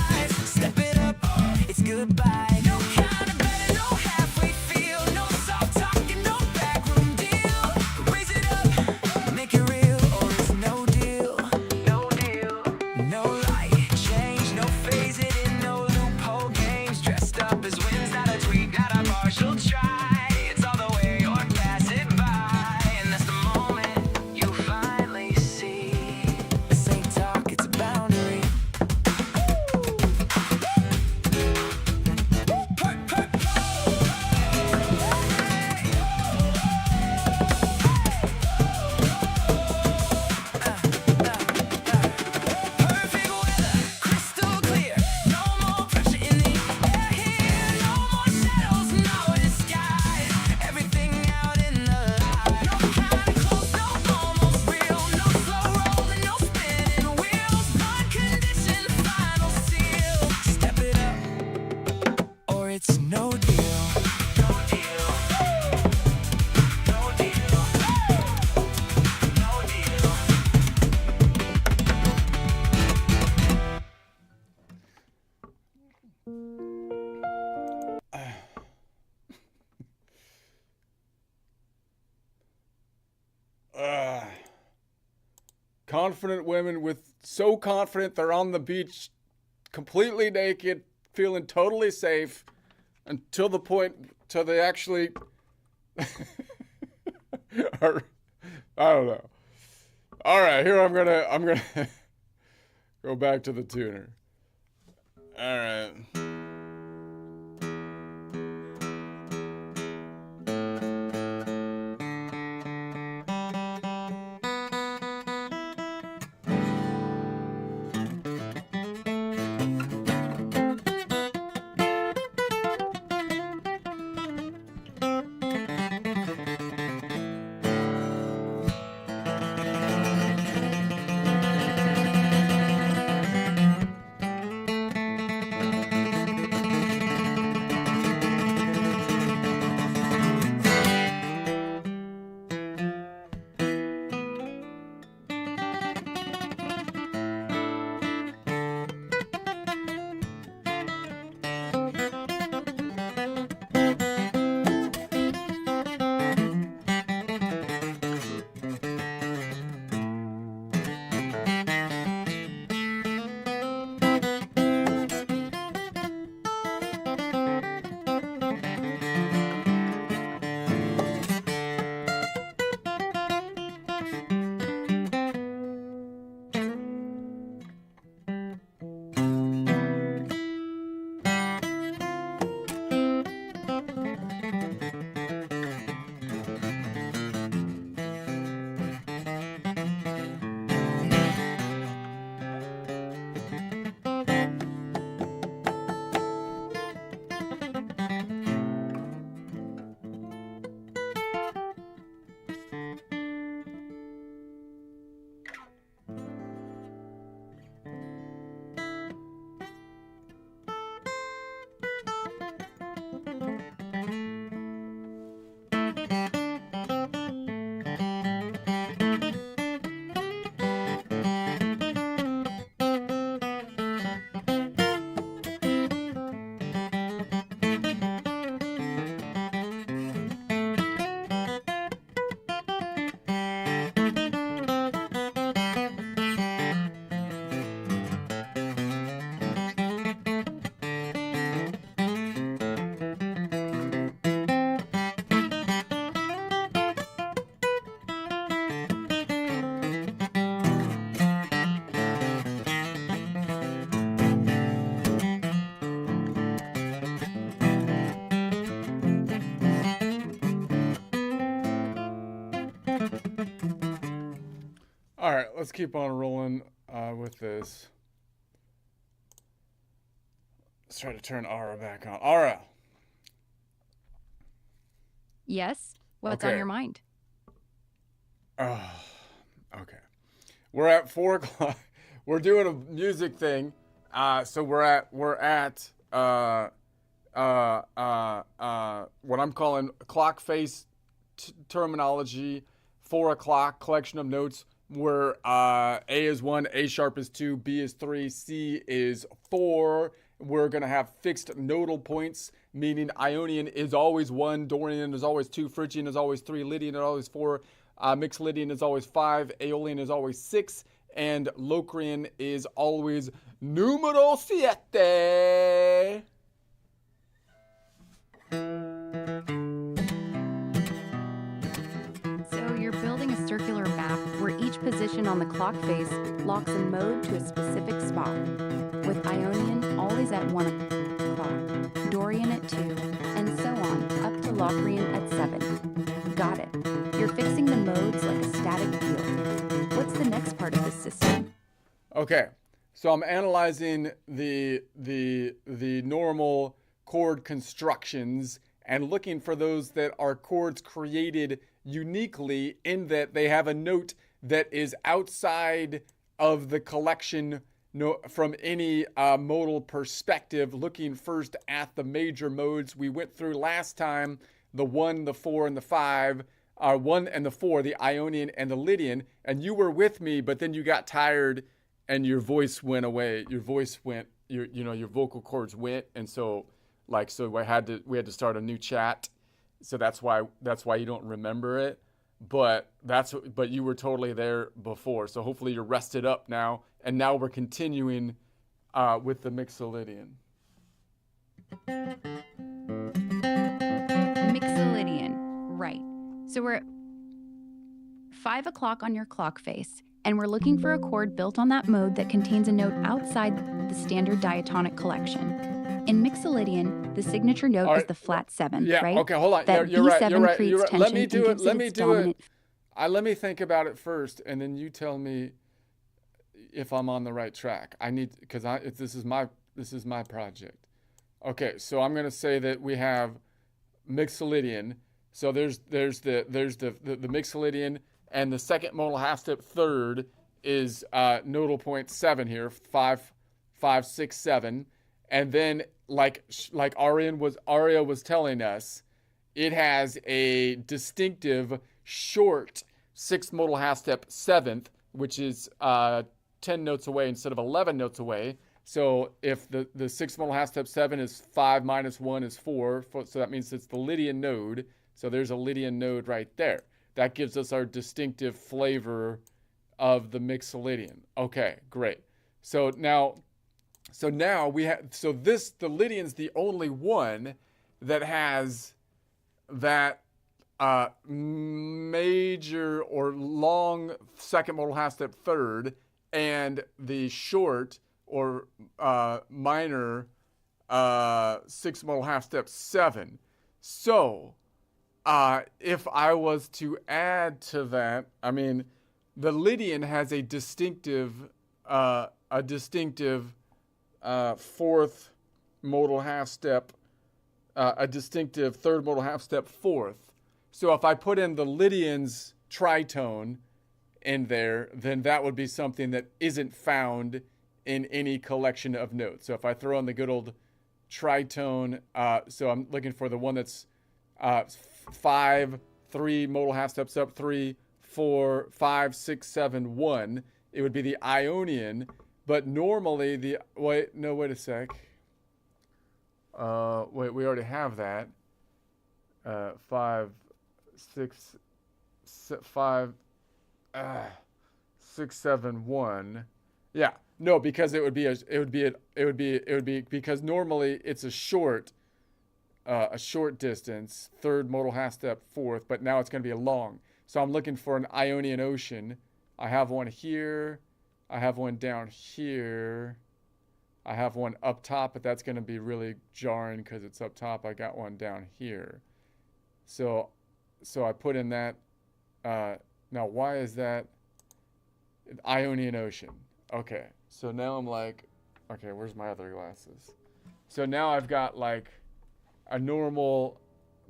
confident women with so confident they're on the beach completely naked, feeling totally safe until the point till they actually are, I don't know. All right, here I'm gonna go back to the tuner. All right. All right, let's keep on rolling with this. Let's try to turn Aura back on. Aura. Yes? What's on Okay. your mind? Okay. We're at 4 o'clock. We're doing a music thing. So we're at what I'm calling clock face terminology. 4 o'clock collection of notes where A is 1, A sharp is 2, B is 3, C is 4. We're going to have fixed nodal points, meaning Ionian is always 1, Dorian is always 2, Phrygian is always 3, Lydian is always 4, Mixed Lydian is always 5, Aeolian is always 6, and Locrian is always numero 7. So you're building a circular map where each position on the clock face locks a mode to a specific spot, with Ionian always at 1 o'clock, Dorian at 2, and so on, up to Locrian at 7. Got it. You're fixing the modes like a static field. What's the next part of this system? Okay, so I'm analyzing the normal chord constructions and looking for those that are chords created uniquely in that they have a note that is outside of the collection from any modal perspective, looking first at the major modes we went through last time, the 1, the 4, and the 5, 1 and the 4, the Ionian and the Lydian, and you were with me, but then you got tired and your voice went away. Your voice went, your vocal cords went, and so we had to start a new chat. So that's why you don't remember it. but you were totally there before. So hopefully you're rested up now. And now we're continuing with the Mixolydian. Mixolydian, right. So we're at 5 o'clock on your clock face, and we're looking for a chord built on that mode that contains a note outside the standard diatonic collection. In Mixolydian, the signature note is the flat 7th, Yeah, right? okay, hold on. That You're right, B7 you're right, creates you're right. tension Let me do and it, gives let it me its do dominant... it. Let me think about it first, and then you tell me if I'm on the right track. This is my project. Okay, so I'm gonna say that we have Mixolydian. So there's the Mixolydian, and the second modal half step third is nodal point 7 here, 5, 5, 6, 7, and then like Aria was telling us, it has a distinctive short 6th modal half step 7th, which is 10 notes away instead of 11 notes away. So if the 6th modal half step 7 is 5 minus 1 is 4, so that means it's the Lydian node. So there's a Lydian node right there. That gives us our distinctive flavor of the Mixolydian. Okay, great. So now the Lydian's the only one that has that major or long second modal half step third, and the short or minor 6th modal half step 7. So if I was to add to that, I mean, the Lydian has a distinctive 4th modal half step, a distinctive 3rd modal half step 4th. So if I put in the Lydian's tritone in there, then that would be something that isn't found in any collection of notes. So if I throw in the good old tritone, so I'm looking for the one that's 5, 3 modal half steps up, 3, 4, 5, 6, 7, 1. It would be the Ionian, but normally wait a sec. Wait, we already have that. 5, 6, 5, 6, 7, 1. Yeah, no, because it would be because normally it's a short distance, 3rd modal half step 4th, but now it's going to be a long. So I'm looking for an Ionian Ocean. I have one here. I have one down here. I have one up top, but that's going to be really jarring because it's up top. I got one down here. So I put in that. Now, why is that Ionian Ocean? Okay, so now I'm like, okay, where's my other glasses? So now I've got like a normal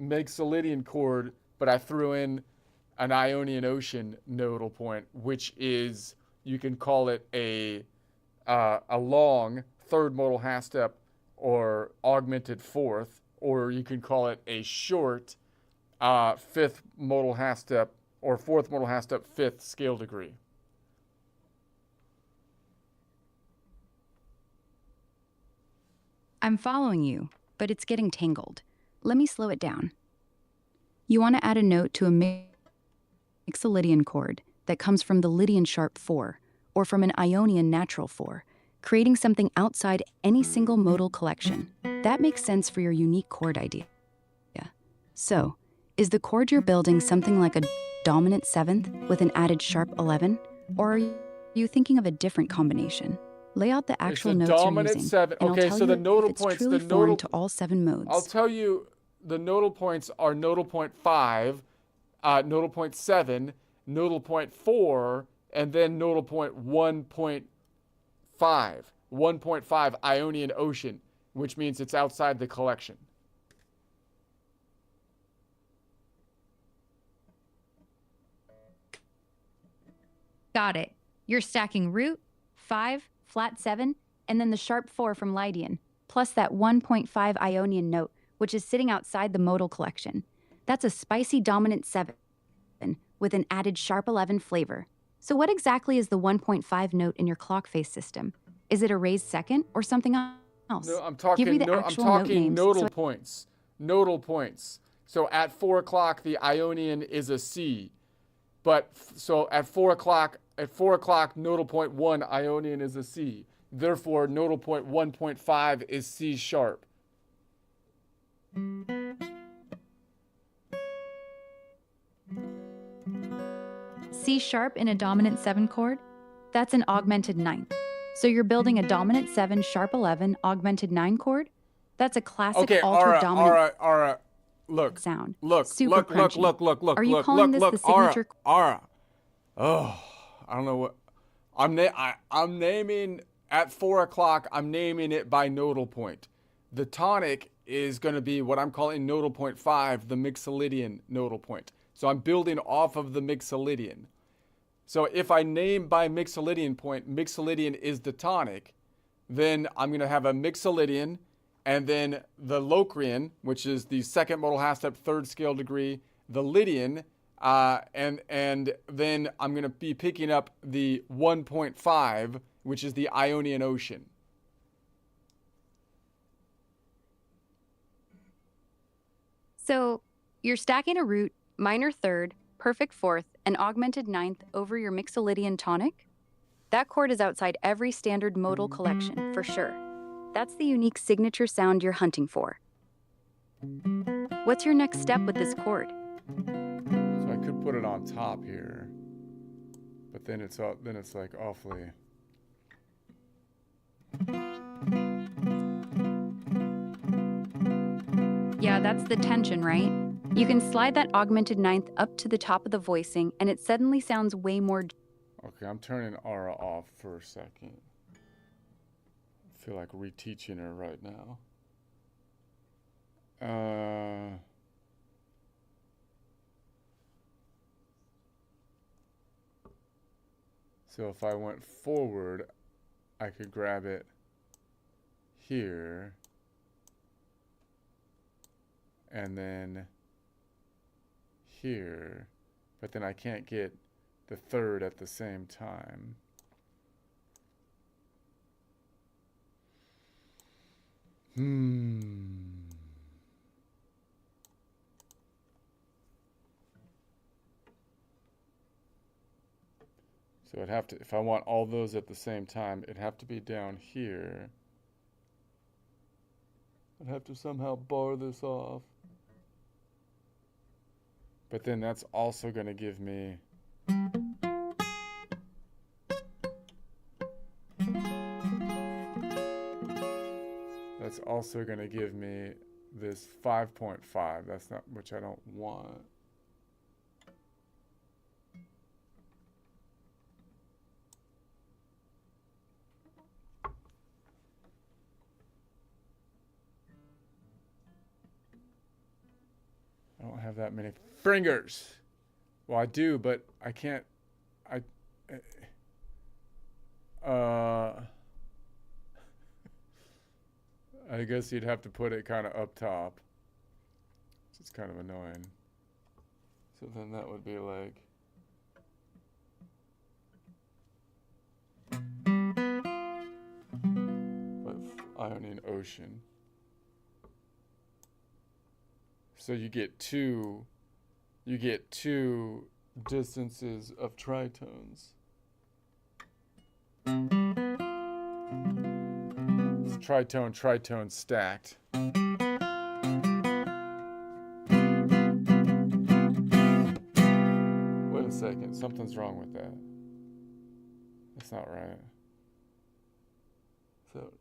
Mixolydian chord, but I threw in an Ionian Ocean nodal point, which is, you can call it a long 3rd modal half step or augmented 4th, or you can call it a short 5th modal half step or 4th modal half step 5th scale degree. I'm following you, but it's getting tangled. Let me slow it down. You want to add a note to a Mixolydian chord that comes from the Lydian sharp 4 or from an Ionian natural 4, creating something outside any single modal collection. That makes sense for your unique chord idea. So, is the chord you're building something like a dominant 7th with an added sharp 11? Or are you thinking of a different combination? Lay out the actual notes you're using, 7. and Okay, I'll tell so you the nodal if it's points, truly foreign to all 7 modes. I'll tell you, the nodal points are nodal point 5, nodal point 7, nodal point 4, and then nodal point 1.5. 1.5 Ionian Ocean, which means it's outside the collection. Got it. You're stacking root, 5, flat 7, and then the sharp 4 from Lydian, plus that 1.5 Ionian note, which is sitting outside the modal collection. That's a spicy dominant 7 with an added sharp 11 flavor. So what exactly is the 1.5 note in your clock face system? Is it a raised second or something else? No, I'm talking, Give me the actual note names nodal so points. Nodal points. So at 4 o'clock, the Ionian is a C. But so at 4 o'clock, nodal point 1 Ionian is a C. Therefore, nodal point 1.5 is C sharp. C sharp in a dominant 7 chord? That's an augmented ninth. So you're building a dominant 7 sharp 11 augmented 9 chord? That's a classic Okay, altered dominant Aura, look, sound. look, Super look, crunchy. look, Are you look, calling look, this the look, signature? Aura. Oh, I don't know what. I'm naming at 4 o'clock. I'm naming it by nodal point. The tonic is going to be what I'm calling nodal point 5, the Mixolydian nodal point. So I'm building off of the Mixolydian. So if I name by Mixolydian point, Mixolydian is the tonic, then I'm going to have a Mixolydian, and then the Locrian, which is the second modal half step, third scale degree, the Lydian, and then I'm going to be picking up the 1.5, which is the Ionian Ocean. So you're stacking a root, minor third, perfect fourth, and augmented ninth over your Mixolydian tonic? That chord is outside every standard modal collection, for sure. That's the unique signature sound you're hunting for. What's your next step with this chord? So I could put it on top here, but then it's like awfully. Yeah, that's the tension, right? You can slide that augmented ninth up to the top of the voicing, and it suddenly sounds way more. Okay, I'm turning Aura off for a second. I feel like reteaching her right now. So if I went forward, I could grab it here, and then here, but then I can't get the third at the same time. So it'd have to, if I want all those at the same time, it'd have to be down here. I'd have to somehow bar this off. But then that's also going to give me this 5.5. That's not, which I don't want. I don't have that many fingers. Well, I do, but I can't. I guess you'd have to put it kind of up top. It's kind of annoying. So then that would be like. Ionian Ocean. So you get two distances of tritones. It's tritone stacked. Wait a second, something's wrong with that. That's not right. So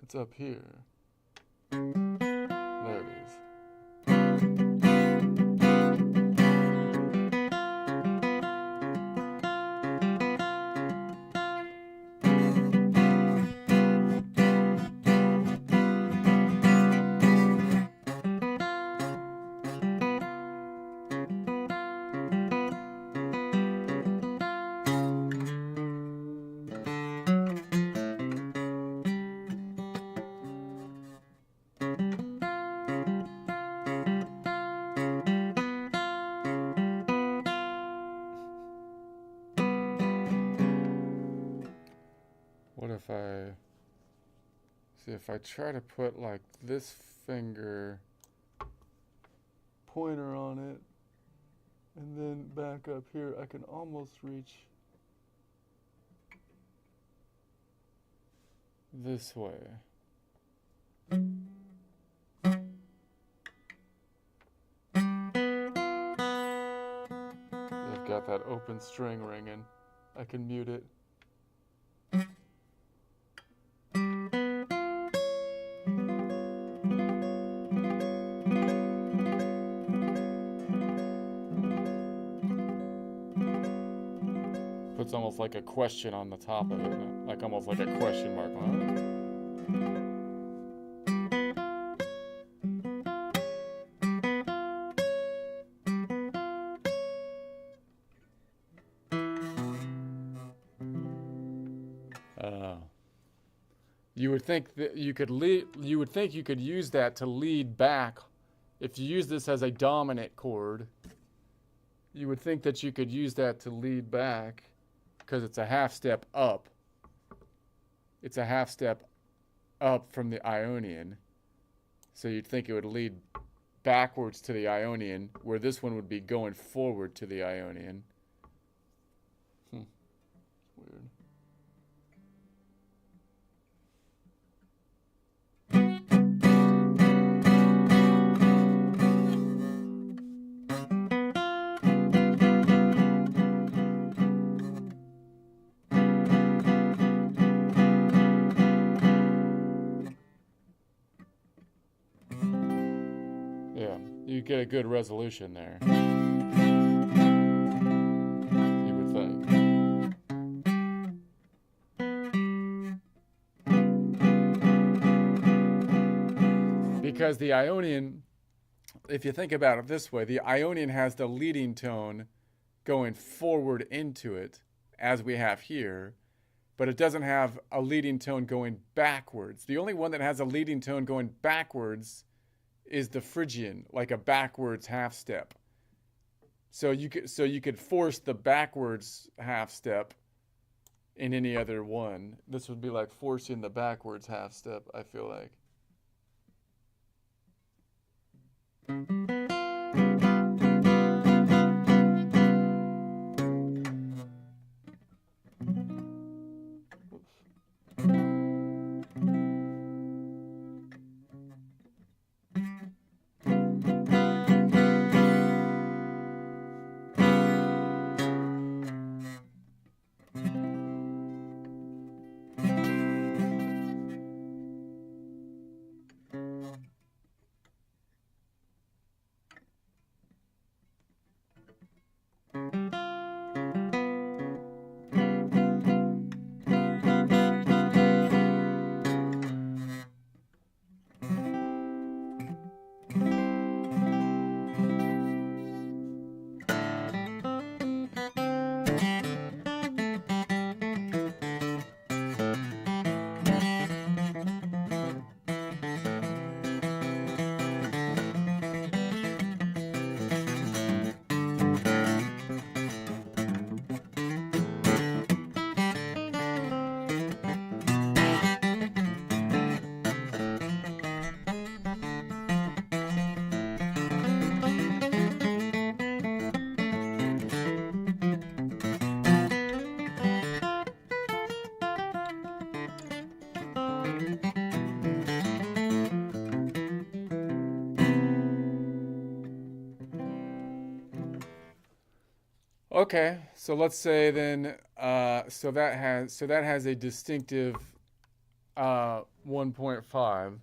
it's up here. There it is. What if if I try to put like this finger pointer on it, And then back up here, I can almost reach this way. I've got that open string ringing. I can mute it. Puts almost like a question on the top of it, like almost like a question mark. You would think that you could you would think you could use that to lead back. If you use this as a dominant chord, you would think that you could use that to lead back because it's a half step up. It's a half step up from the Ionian. So you'd think it would lead backwards to the Ionian, where this one would be going forward to the Ionian. Weird. Yeah, you get a good resolution there. You would think. Because the Ionian, if you think about it this way, the Ionian has the leading tone going forward into it, as we have here, but it doesn't have a leading tone going backwards. The only one that has a leading tone going backwards is the Phrygian, like a backwards half step. So you could force the backwards half step in any other one. This would be like forcing the backwards half step, I feel like. Okay, so let's say then, so that has a distinctive 1.5.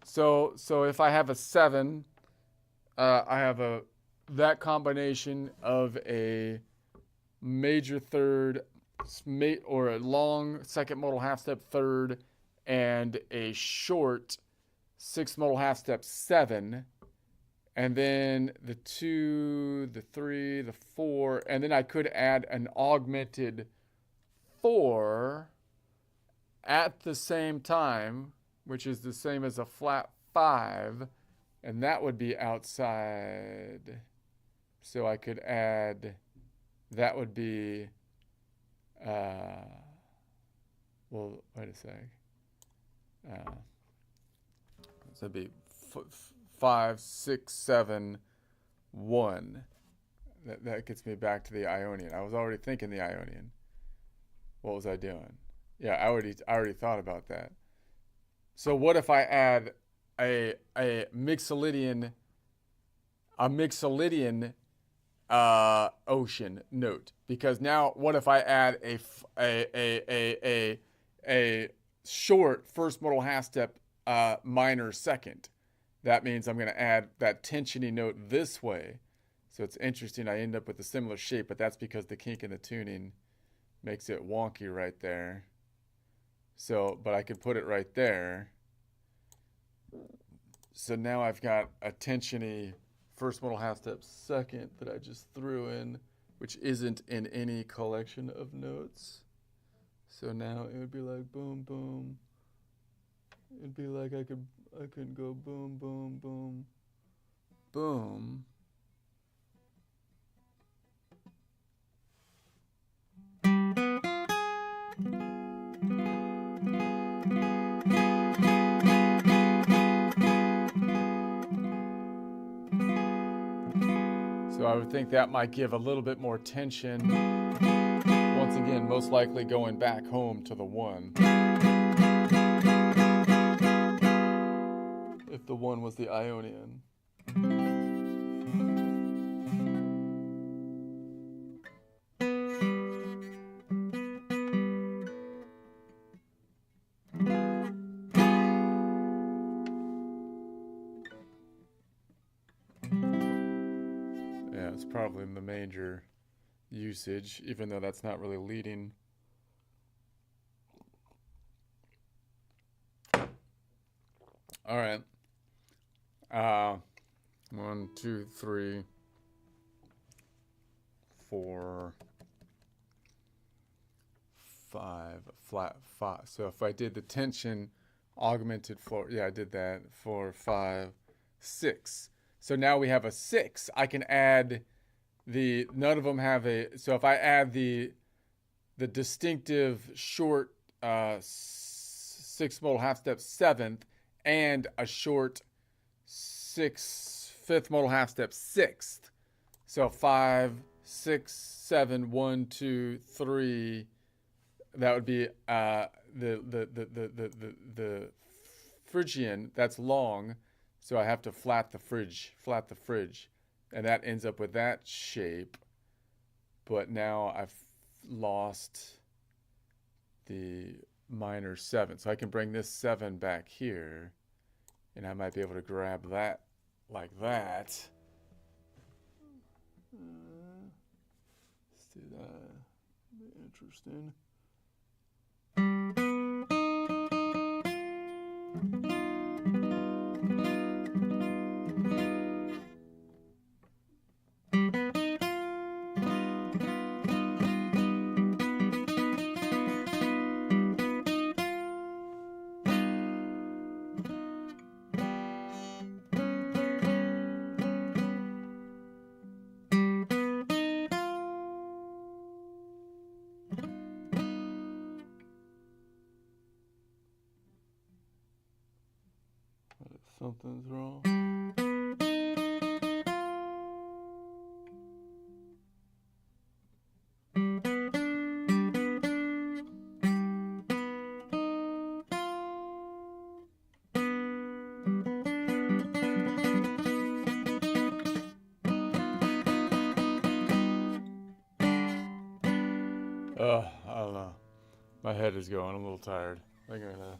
So if I have a 7, I have that combination of a major third or a long second modal half step third and a short sixth modal half step 7. And then the 2, the 3, the 4, and then I could add an augmented 4 at the same time, which is the same as a flat 5, and that would be outside. So I could add, that would be, well, wait a sec. So it'd be 5, 6, 7, 1. that gets me back to the Ionian. I was already thinking the Ionian. What was I doing? Yeah, I already thought about that. So what if I add a Mixolydian ocean note? Because now, what if I add a short first modal half step minor second? That means I'm going to add that tensiony note this way. So it's interesting. I end up with a similar shape, but that's because the kink in the tuning makes it wonky right there. So, but I could put it right there. So now I've got a tensiony first modal half step second that I just threw in, which isn't in any collection of notes. So now it would be like boom, boom. It'd be like I could go boom, boom, boom, boom. So I would think that might give a little bit more tension. Once again, most likely going back home to the 1. If the 1 was the Ionian. Yeah, it's probably the major usage, even though that's not really leading. All right. 1, 2, 3, 4, 5, flat 5. So if I did the tension augmented floor, yeah, I did that. 4, 5, 6. So now we have a 6. I can add none of them have a, so if I add the distinctive short 6 modal half step 7th and a short 5th modal half step 6th. So 5, 6, 7, 1, 2, 3. That would be the Phrygian. That's long, so I have to flat the fridge, and that ends up with that shape. But now I've lost the minor 7, so I can bring this 7 back here, and I might be able to grab that like that. Let's do that. Be interesting. Something's wrong. I don't know. My head is going. I'm a little tired. I think I'm gonna